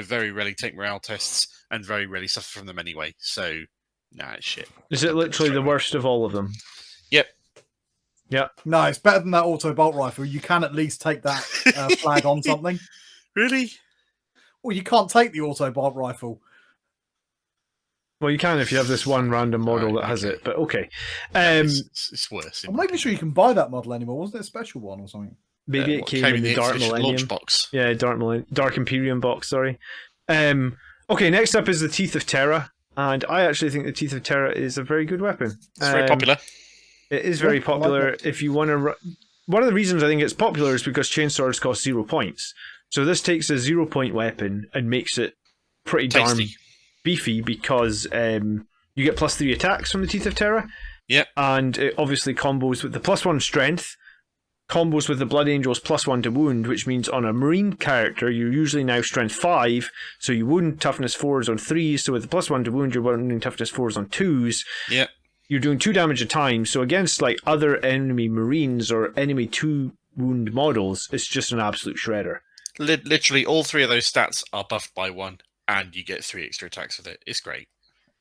very rarely take morale tests and very rarely suffer from them anyway. So, nah, it's shit. Is it literally the worst of all of them? Yep. Yeah. No, it's better than that auto bolt rifle. You can at least take that flag on something. Really? Well, you can't take the auto bolt rifle. Well, you can if you have this one random model Right, that has okay. it, but okay. It's worse. I'm not even sure you can buy that model anymore. Wasn't it a special one or something? Maybe it came in the Dark Expedition Millennium. launch box. Yeah, Dark Imperium box, sorry. Okay, next up is the Teeth of Terra, and I actually think the Teeth of Terra is a very good weapon. It's very popular. It is very Yeah, I like popular. it. If you want to, one of the reasons I think it's popular is because chainswords cost 0 points. So this takes a 0-point weapon and makes it pretty darn Tasty. beefy because you get +3 attacks from the Teeth of Terra. Yep. And it obviously combos with the +1 strength, combos with the Blood Angel's +1 to wound, which means on a Marine character, you're usually now strength 5, so you wound toughness 4s on 3s, so with the +1 to wound, you're wounding toughness 4s on 2s. Yep. You're doing 2 damage a time, so against like other enemy Marines or enemy 2 wound models, it's just an absolute shredder. Literally, all 3 of those stats are buffed by 1, and you get 3 extra attacks with it. It's great.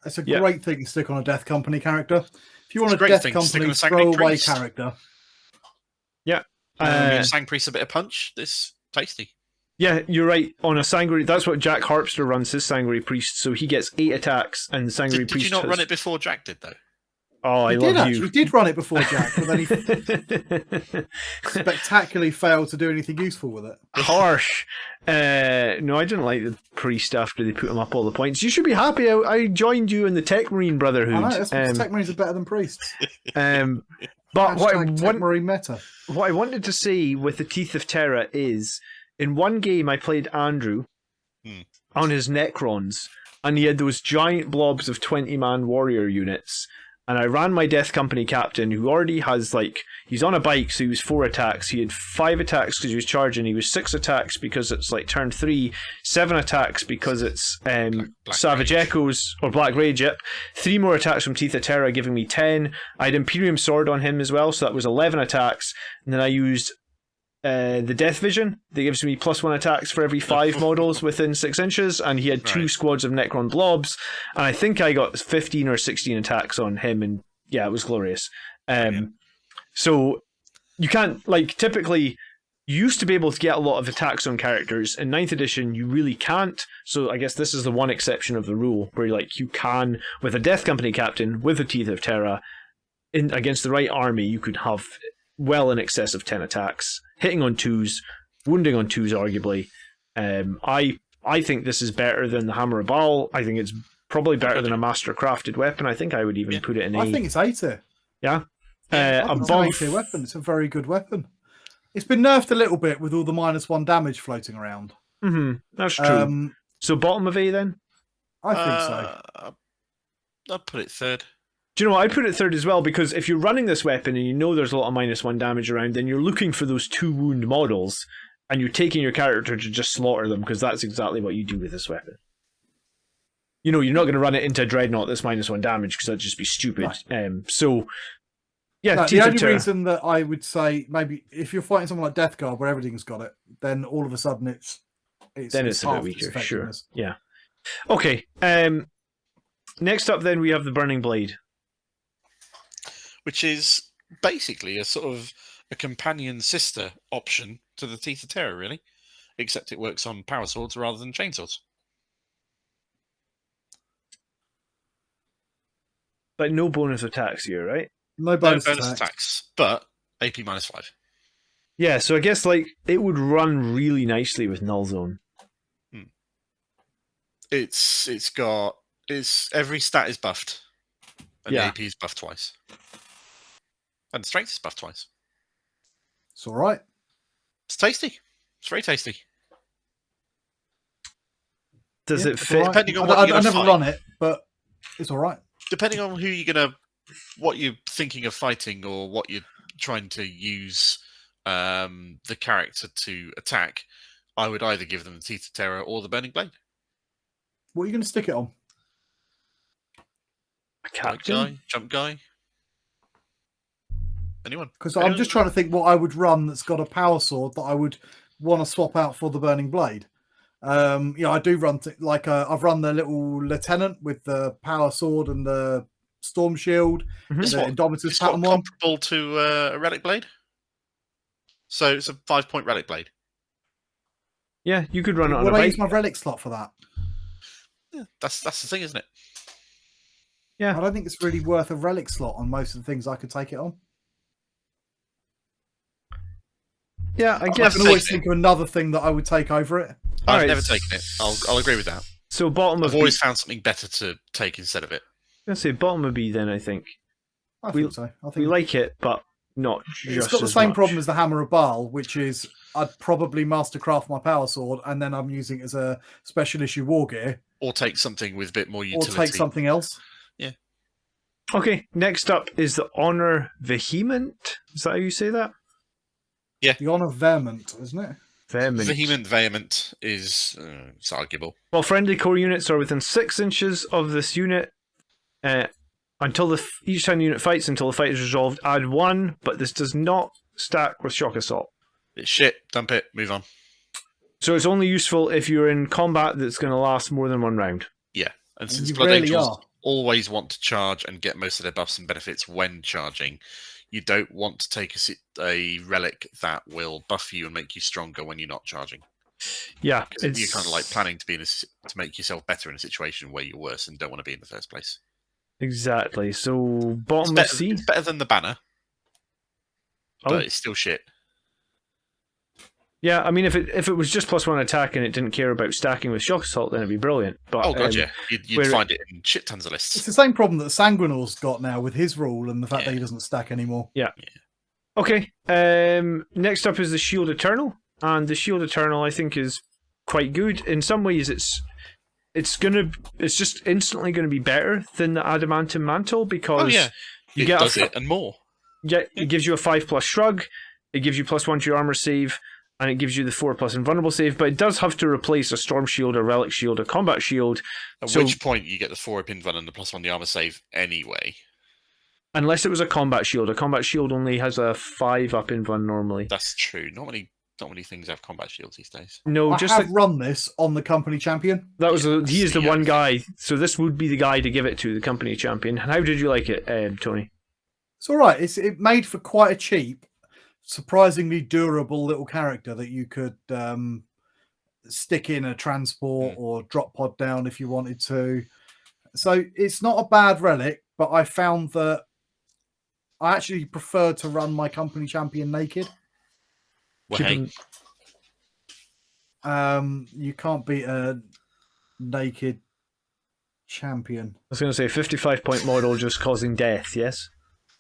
It's a Yeah. great thing to stick on a Death Company character. If you want It's a a great Death thing to stick on Company a Sanguinary throwaway Priest. character, Sang Priest a bit of punch. This tasty. Yeah, you're right. On a Sanguinary, that's what Jack Harpster runs his Sanguinary Priest, so he gets 8 attacks, and the Sanguinary Did Priest you not has- run it before Jack did though? Oh, I He love did actually. you. He did run it before Jack, but then he spectacularly failed to do anything useful with it. Harsh. No, I didn't like the priest after they put him up all the points. You should be happy. I joined you in the Tech Marine Brotherhood. I know, that's because Tech Marines are better than priests. But Tech Marine meta. what I wanted to say with the Teeth of Terra is, in one game I played Andrew on his Necrons, and he had those giant blobs of 20-man warrior units. And I ran my Death Company captain, who already has, he's on a bike, so he was 4 attacks. He had 5 attacks because he was charging. He was 6 attacks because it's turn 3, 7 attacks because it's Black Savage Rage. Echoes, or Black Rage, yep. 3 more attacks from Teeth of Terra, giving me 10. I had Imperium Sword on him as well, so that was 11 attacks. And then I used the Death Vision that gives me +1 attacks for every 5 models within 6 inches, and he had 2 squads of Necron blobs, and I think I got 15 or 16 attacks on him, and yeah, it was glorious. So you can't, typically you used to be able to get a lot of attacks on characters. In 9th edition you really can't, so I guess this is the one exception of the rule where you can, with a Death Company captain with the Teeth of Terra against the right army, you could have well in excess of 10 attacks, hitting on 2s, wounding on 2s arguably. I think this is better than the Hammer of Baal. I think it's probably better than a master crafted weapon. I think I would even put it in A. I think it's A-tier. Yeah? It's an A-tier weapon. It's a very good weapon. It's been nerfed a little bit with all the -1 damage floating around. That's true. So bottom of A then? I think so. I'd put it 3rd. Do you know what? I'd put it 3rd as well, because if you're running this weapon and you know there's a lot of -1 damage around, then you're looking for those 2 wound models, and you're taking your character to just slaughter them, because that's exactly what you do with this weapon. You're not going to run it into a Dreadnought that's -1 damage, because that'd just be stupid. Right. The only reason that I would say, maybe if you're fighting someone like Death Guard where everything's got it, then all of a sudden it's a bit weaker. Sure. Yeah. Okay. Next up, then we have the Burning Blade, which is basically a sort of a companion sister option to the Teeth of Terra, really, except it works on power swords rather than chainswords. But no bonus attacks here, right? No bonus attacks, but AP -5. Yeah, so I guess it would run really nicely with Null Zone. It's every stat is buffed, and the AP is buffed twice. And the strength is buffed twice. It's all right. It's tasty. It's very tasty. Does it fit? Right. Depending on I never run it, but it's all right. Depending on what you're thinking of fighting, or what you're trying to use the character to attack, I would either give them the Teeth of Terror or the Burning Blade. What are you going to stick it on? A captain? Jump guy. Anyone? Because I'm just trying to think what I would run that's got a power sword that I would want to swap out for the Burning Blade. I do run I've run the little lieutenant with the power sword and the storm shield. The Indomitus pattern one. Comparable to a Relic Blade. So it's a 5-point Relic Blade. Yeah, you could run it on a bike. Would I use my Relic slot for that? Yeah, that's the thing, isn't it? Yeah. I don't think it's really worth a Relic slot on most of the things I could take it on. Yeah, I guess I can always think of another thing that I would take over it. I've never taken it. I'll agree with that. So I've always found something better to take instead of it. I'm going to say bottom of B then, I think. I think so. We like it, but not just It's got the same problem as the Hammer of Baal, which is I'd probably mastercraft my power sword and then I'm using it as a special issue war gear. Or take something with a bit more utility. Or take something else. Yeah. Okay, next up is the Honour Vehement. Is that how you say that? Yeah. The Honour Vehement, isn't it? Vehement is it's arguable. Well, friendly core units are within 6 inches of this unit until each time the unit fights until the fight is resolved. Add 1, but this does not stack with Shock Assault. It's shit. Dump it. Move on. So it's only useful if you're in combat that's going to last more than 1 round. Yeah, and since Blood Angels always want to charge and get most of their buffs and benefits when charging, you don't want to take a relic that will buff you and make you stronger when you're not charging. Yeah, you're kind of planning to be to make yourself better in a situation where you're worse and don't want to be in the first place. Exactly. So bottom of C. It's better than the banner, Oh. but it's still shit. Yeah, I mean, if it was just +1 attack and it didn't care about stacking with Shock Assault, then it'd be brilliant. But Oh god, yeah, you'd find it in shit tons of lists. It's the same problem that Sanguinor's got now with his rule and the fact that he doesn't stack anymore. Yeah. Okay. Next up is the Shield Eternal, and the Shield Eternal I think is quite good. In some ways, it's just instantly gonna be better than the Adamantine Mantle because it does it and more. Yeah, it gives you a 5+ shrug, it gives you +1 to your armor save, and it gives you the 4+ invulnerable save, but it does have to replace a Storm Shield, a Relic Shield, a Combat Shield. At which point you get the 4 up invuln and the +1 the armor save anyway. Unless it was a Combat Shield. A Combat Shield only has a 5 up invuln normally. That's true. Not many things have combat shields these days. No, I just have run this on the company champion. That was he is the one guy, so this would be the guy to give it to, the company champion. And how did you like it, Tony? It's all right. It made for quite a cheap, surprisingly durable little character that you could stick in a transport or drop pod down if you wanted to. So it's not a bad relic, but I found that I actually prefer to run my company champion naked. Well, hey. You can't beat a naked champion. I was going to say 55-point model just causing death, yes?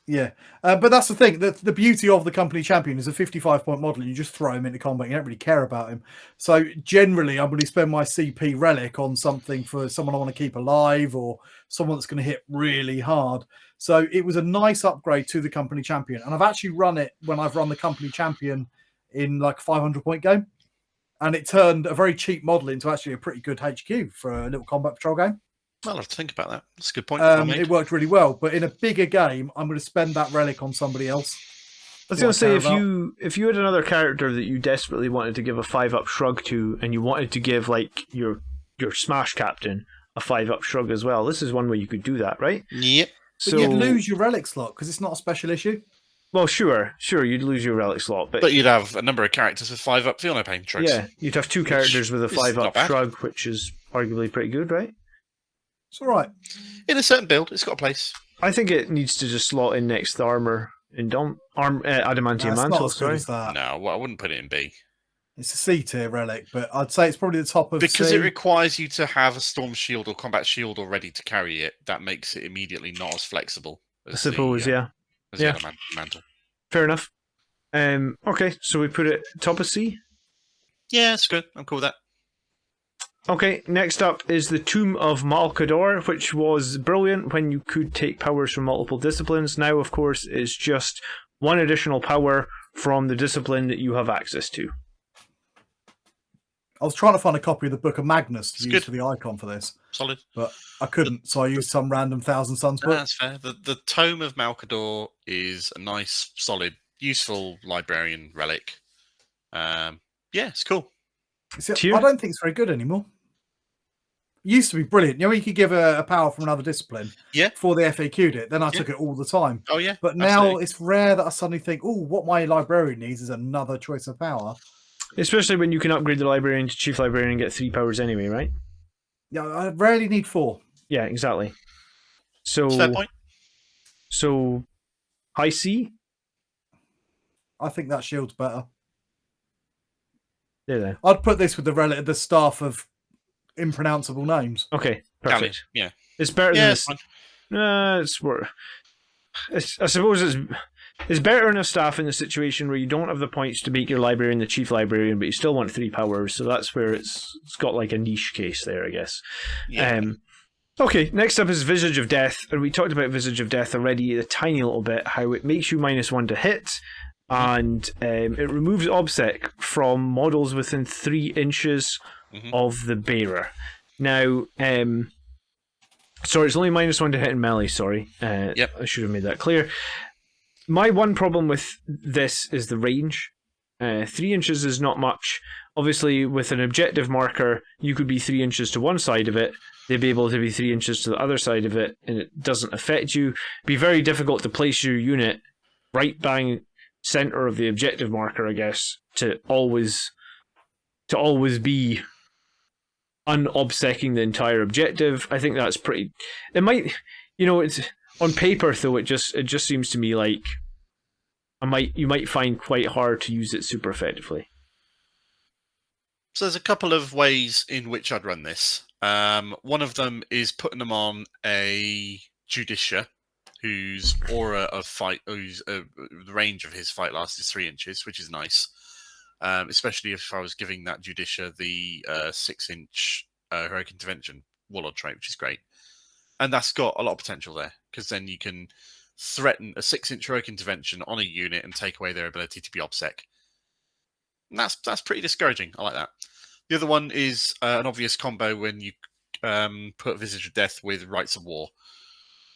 Yeah, but that's the thing. The beauty of the company champion is a 55-point model. You just throw him into combat. You don't really care about him. So generally, I'm going to spend my CP relic on something for someone I want to keep alive or someone that's going to hit really hard. So it was a nice upgrade to the company champion. And I've actually run it when I've run the company champion in like a 500-point game. And it turned a very cheap model into actually a pretty good HQ for a little combat patrol game. I'll have to think about that. That's a good point. It worked really well, but in a bigger game, I'm going to spend that relic on somebody else. I was going to say, if you had another character that you desperately wanted to give a 5-up shrug to, and you wanted to give like your Smash Captain a 5-up shrug as well, this is one way you could do that, right? Yep. But you'd lose your relic slot because it's not a special issue. Well, sure, you'd lose your relic slot, but you'd have a number of characters with 5-up Feel No Pain shrugs. Yeah, you'd have 2 characters with a 5-up shrug, which is arguably pretty good, right? It's all right. In a certain build, it's got a place. I think it needs to just slot in next to Armour Adamantine Mantle. Sorry, no, I wouldn't put it in B. It's a C tier relic, but I'd say it's probably the top of because C. It requires you to have a Storm Shield or Combat Shield already to carry it. That makes it immediately not as flexible. As I suppose, the yeah. Mantle. Fair enough. Okay, so we put it top of C. Yeah, it's good. I'm cool with that. Okay, next up is the Tomb of Malcador, which was brilliant when you could take powers from multiple disciplines. Now, of course, it's just 1 additional power from the discipline that you have access to. I was trying to find a copy of the Book of Magnus to use for the icon for this. Solid. But I couldn't, so I used some random Thousand Suns book. That's fair. The Tome of Malcador is a nice, solid, useful librarian relic. Yeah, it's cool. I don't think it's very good anymore. It used to be brilliant. You know, you could give a power from another discipline before they FAQ'd it. Then I took it all the time. Oh, yeah. But now it's rare that I suddenly think, oh, what my librarian needs is another choice of power. Especially when you can upgrade the librarian to Chief Librarian and get 3 powers anyway, right? Yeah, I rarely need 4. Yeah, exactly. So, fair point. So, high C? I think that shield's better. There. I'd put this with the staff of impronounceable names. Okay, perfect. Gallian, yeah. It's better than this. I suppose it's better in a staff in the situation where you don't have the points to make your librarian the chief librarian, but you still want 3 powers, so that's where it's got like a niche case there, I guess. Yeah. Okay, next up is Visage of Death, and we talked about Visage of Death already a tiny little bit, how it makes you -1 to hit, and it removes OBSEC from models within 3 inches of the bearer. Now, sorry, it's only -1 to hit in melee, sorry. I should have made that clear. My one problem with this is the range. 3 inches is not much. Obviously, with an objective marker, you could be 3 inches to one side of it, they'd be able to be 3 inches to the other side of it, and it doesn't affect you. It'd be very difficult to place your unit right bang center of the objective marker, I guess, to always be unobsecking the entire objective. I think that's pretty... It's on paper though. It just seems to me like you might find quite hard to use it super effectively. So there's a couple of ways in which I'd run this. One of them is putting them on a Judicia, whose aura of fight, the range of his fight last is 3 inches, which is nice. Especially if I was giving that Judicia the 6-inch Heroic Intervention Warlord trait, which is great. And that's got a lot of potential there, because then you can threaten a 6-inch Heroic Intervention on a unit and take away their ability to be OBSEC. And that's pretty discouraging. I like that. The other one is an obvious combo when you put Visage of Death with Rites of War.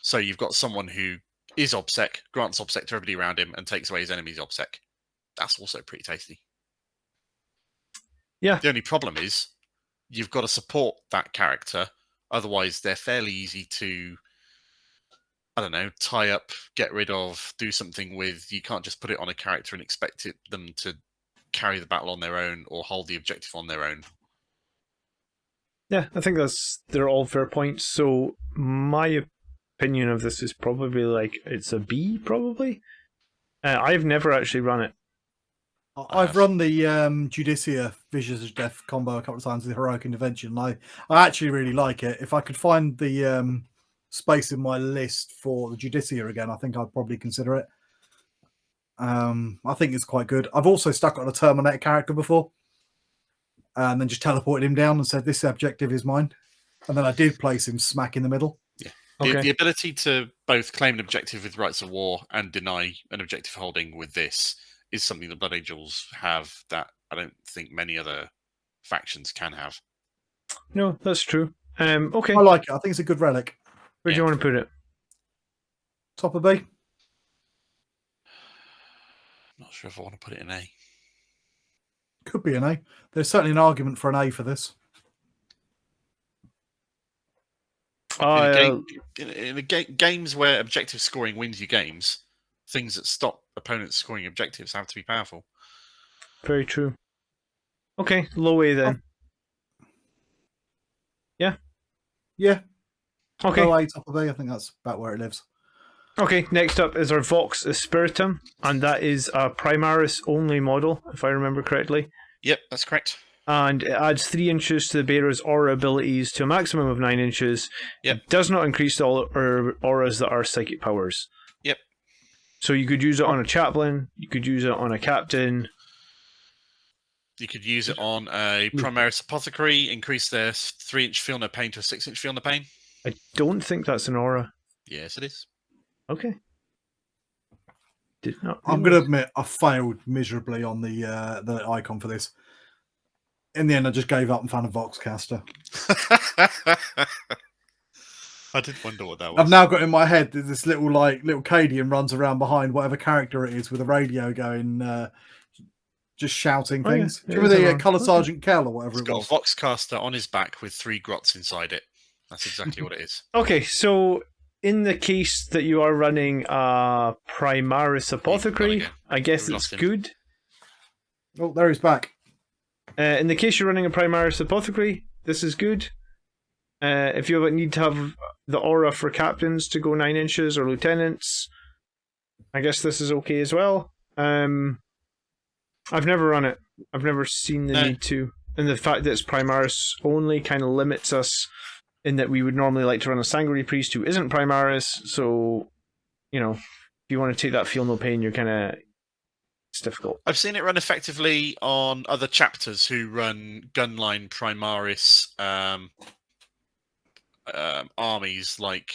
So you've got someone who is OBSEC, grants OBSEC to everybody around him, and takes away his enemy's OBSEC. That's also pretty tasty. Yeah. The only problem is you've got to support that character. Otherwise, they're fairly easy to, I don't know, tie up, get rid of, do something with. You can't just put it on a character and expect them to carry the battle on their own or hold the objective on their own. Yeah, I think they're all fair points. So my opinion of this is probably like it's a B, probably. I've never actually run it. I've run the Judicia Visage of Death combo a couple of times with Heroic Intervention. I actually really like it. If I could find the space in my list for the Judicia again, I think I'd probably consider it. I think it's quite good. I've also stuck on a Terminator character before, and then just teleported him down and said, "This objective is mine." And then I did place him smack in the middle. Yeah, Okay. The ability to both claim an objective with Rites of War and deny an objective holding with this is something that Blood Angels have that I don't think many other factions can have. No, that's true. Okay. I like it. I think it's a good relic. Where do you want to put it? Top of B. Not sure if I want to put it in A. Could be an A. There's certainly an argument for an A for this. Games where objective scoring wins you games, things that stop opponents scoring objectives have to be powerful. Very true. Okay, low A then. Yeah? Yeah. Okay. Low A, top of B. I think that's about where it lives. Okay, next up is our Vox Espiritum, and that is a Primaris only model, if I remember correctly. Yep, that's correct. And it adds 3 inches to the bearer's aura abilities to a maximum of 9 inches. Yep. It does not increase the auras that are psychic powers. Yep. So you could use it on a chaplain, you could use it on a captain. You could use it on a Primaris Apothecary, increase their 3-inch Feel No Pain to a 6-inch Feel No Pain. I don't think that's an aura. Yes, it is. Okay. Did not. I'm going to admit I failed miserably on the icon for this. In the end, I just gave up and found a Voxcaster. I did wonder what that was. I've now got in my head that this little Cadian runs around behind whatever character it is with a radio going, just shouting things. Yeah, Do you remember the Colour okay. Sergeant Kell or whatever It's it got was? a Voxcaster on his back with 3 Grots inside it. That's exactly what it is. Okay, so in the case that you are running a Primaris Apothecary, again. I guess We it's lost him. good. Oh, there he's back. In the case you're running a Primaris Apothecary, this is good. If you need to have the aura for captains to go 9 inches or lieutenants, I guess this is okay as well. I've never run it. I've never seen the need to. And the fact that it's Primaris only kind of limits us in that we would normally like to run a Sanguinary Priest who isn't Primaris. So, if you want to take that Feel No Pain, you're kind of... It's difficult. I've seen it run effectively on other chapters who run Gunline Primaris armies, like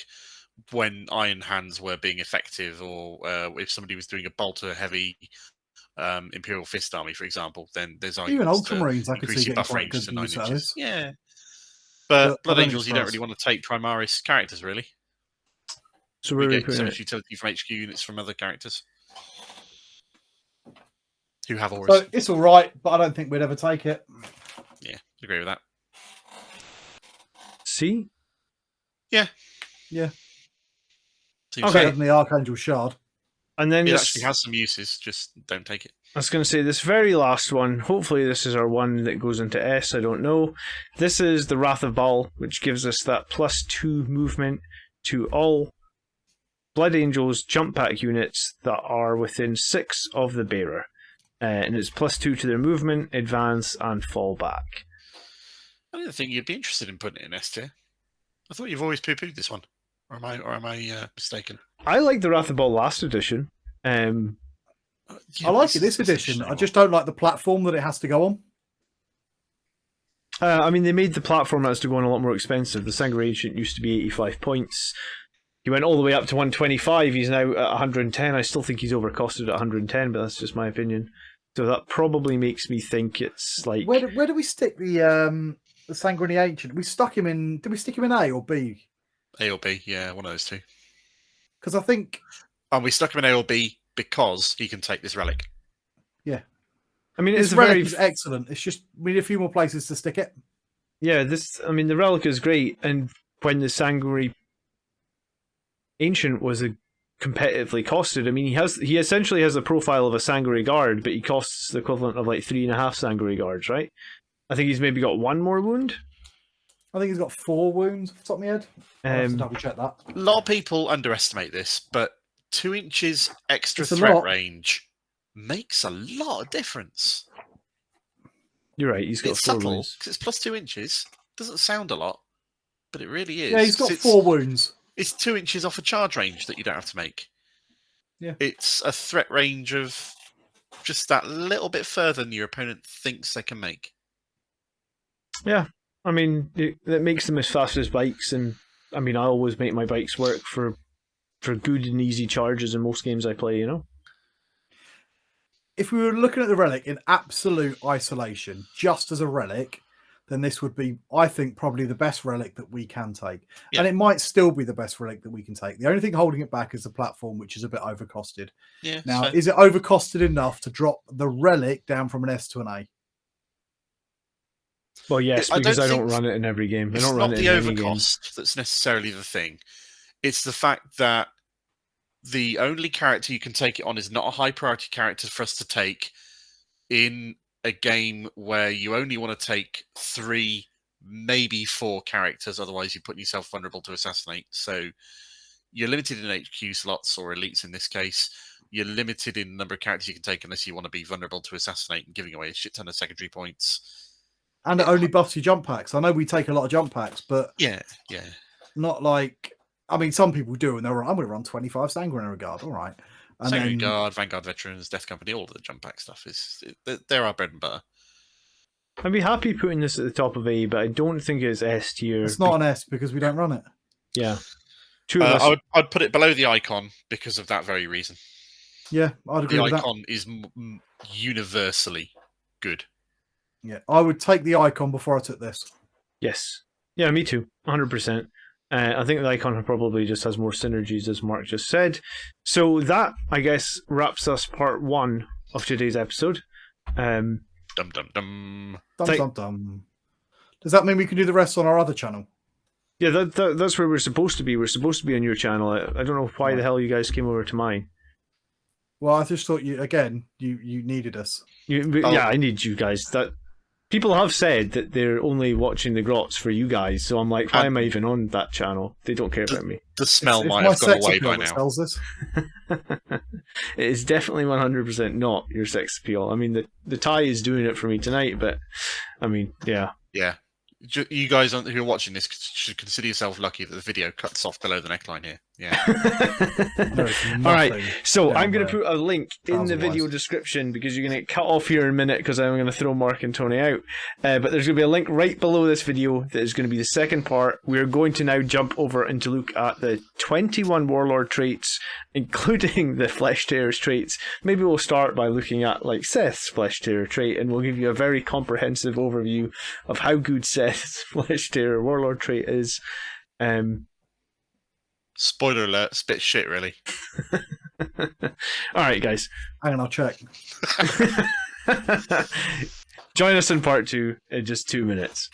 when Iron Hands were being effective, or if somebody was doing a bolter heavy Imperial Fist army, for example, then there's Even arguments to Ultramarines, I could increase see your getting buff quite range good to 9 use out of inches. this. Yeah, But but Blood I Angels, you don't suppose- really want to take Primaris characters, really. So We where are we get so putting much it? utility from HQ units from other characters who have auras. So it's all right, but I don't think we'd ever take it. Yeah, agree with that. C? Yeah. Seems Okay. fair. Better than the Archangel Shard. And then It this... actually has some uses, just don't take it. I was going to say, this very last one, hopefully this is our one that goes into S, I don't know. This is the Wrath of Baal, which gives us that +2 movement to all Blood Angels jump pack units that are within 6 of the bearer. And it's +2 to their movement, advance, and fall back. I didn't think you'd be interested in putting it in S tier. I thought you've always poo-pooed this one. Or am I mistaken? I like the Wrath of Baal last edition. I like it this edition. I just don't like the platform that it has to go on. I mean, they made the platform that has to go on a lot more expensive. The Sangre Ancient used to be 85 points. He went all the way up to 125. He's now at 110. I still think he's overcosted at 110, but that's just my opinion. So that probably makes me think it's like... Where do we stick the Sangre Ancient? We stuck him in... Did we stick him in A or B? A or B, yeah, one of those two. Because I think... And we stuck him in A or B because he can take this relic. Yeah. I mean, this relic is excellent. It's just we need a few more places to stick it. Yeah, the relic is great, and when the Sangre Ancient was competitively costed, I mean, he essentially has the profile of a Sangre Guard, but he costs the equivalent of like 3.5 Sangre Guards, right? I think he's maybe got 1 more wound. I think he's got 4 wounds off the top of my head. I'll have to double check that. A lot of people underestimate this, but 2 inches extra threat range makes a lot of difference. You're right, he's got it's 4 subtle, wounds. because it's +2 inches. Doesn't sound a lot, but it really is. Yeah, he's got 4 wounds. It's 2 inches off a charge range that you don't have to make. Yeah. It's a threat range of just that little bit further than your opponent thinks they can make. Yeah, I mean, it makes them as fast as bikes, and I mean, I always make my bikes work for good and easy charges in most games I play, you know? If we were looking at the relic in absolute isolation, just as a relic, then this would be, I think, probably the best relic that we can take. Yeah. And it might still be the best relic that we can take. The only thing holding it back is the platform, which is a bit overcosted. Yeah, now, is it overcosted enough to drop the relic down from an S to an A? Well, yes, because I don't run it in every game. I don't run it in any game. It's not the overcost that's necessarily the thing. It's the fact that the only character you can take it on is not a high priority character for us to take in a game where you only want to take 3, maybe 4 characters. Otherwise, you're putting yourself vulnerable to assassinate. So you're limited in HQ slots, or elites in this case. You're limited in the number of characters you can take unless you want to be vulnerable to assassinate and giving away a shit ton of secondary points. And it only buffs your jump packs. I know we take a lot of jump packs, but yeah, not like, I mean, some people do, and I'm going to run 25 Sanguinary Guard. All right. Sanguinary Guard, Vanguard Veterans, Death Company, all of the jump pack stuff they're our bread and butter. I'd be happy putting this at the top of A, but I don't think it's S tier. It's not an S because we don't run it. Yeah. I'd put it below the icon because of that very reason. Yeah, I'd agree with that. The icon is universally good. Yeah, I would take the icon before I took this. Yes. Yeah, me too. 100%. I think the icon probably just has more synergies, as Mark just said. So that, I guess, wraps us part 1 of today's episode. Dum dum dum. Dum dum dum. Does that mean we can do the rest on our other channel? Yeah, that's where we're supposed to be. We're supposed to be on your channel. I don't know why the hell you guys came over to mine. Well, I just thought you needed us. Yeah, I need you guys. People have said that they're only watching the Grots for you guys, so I'm like, why am I even on that channel? They don't care about me. The smell might have gone away by now. It is definitely 100% not your sex appeal. I mean, the tie is doing it for me tonight, but I mean, yeah. Yeah. You guys who are watching this should consider yourself lucky that the video cuts off below the neckline here. Yeah. All right. So I'm going to put a link in the video description because you're going to get cut off here in a minute because I'm going to throw Mark and Tony out. But there's going to be a link right below this video that is going to be the second part. We're going to now jump over and to look at the 21 Warlord traits, including the Flesh Tearer's traits. Maybe we'll start by looking at like Seth's Flesh Tearer trait, and we'll give you a very comprehensive overview of how good Seth's Flesh Tearer Warlord trait is. Spoiler alert, it's a bit shit, really. Alright, guys. Hang on, I'll check. Join us in part 2 in just 2 minutes.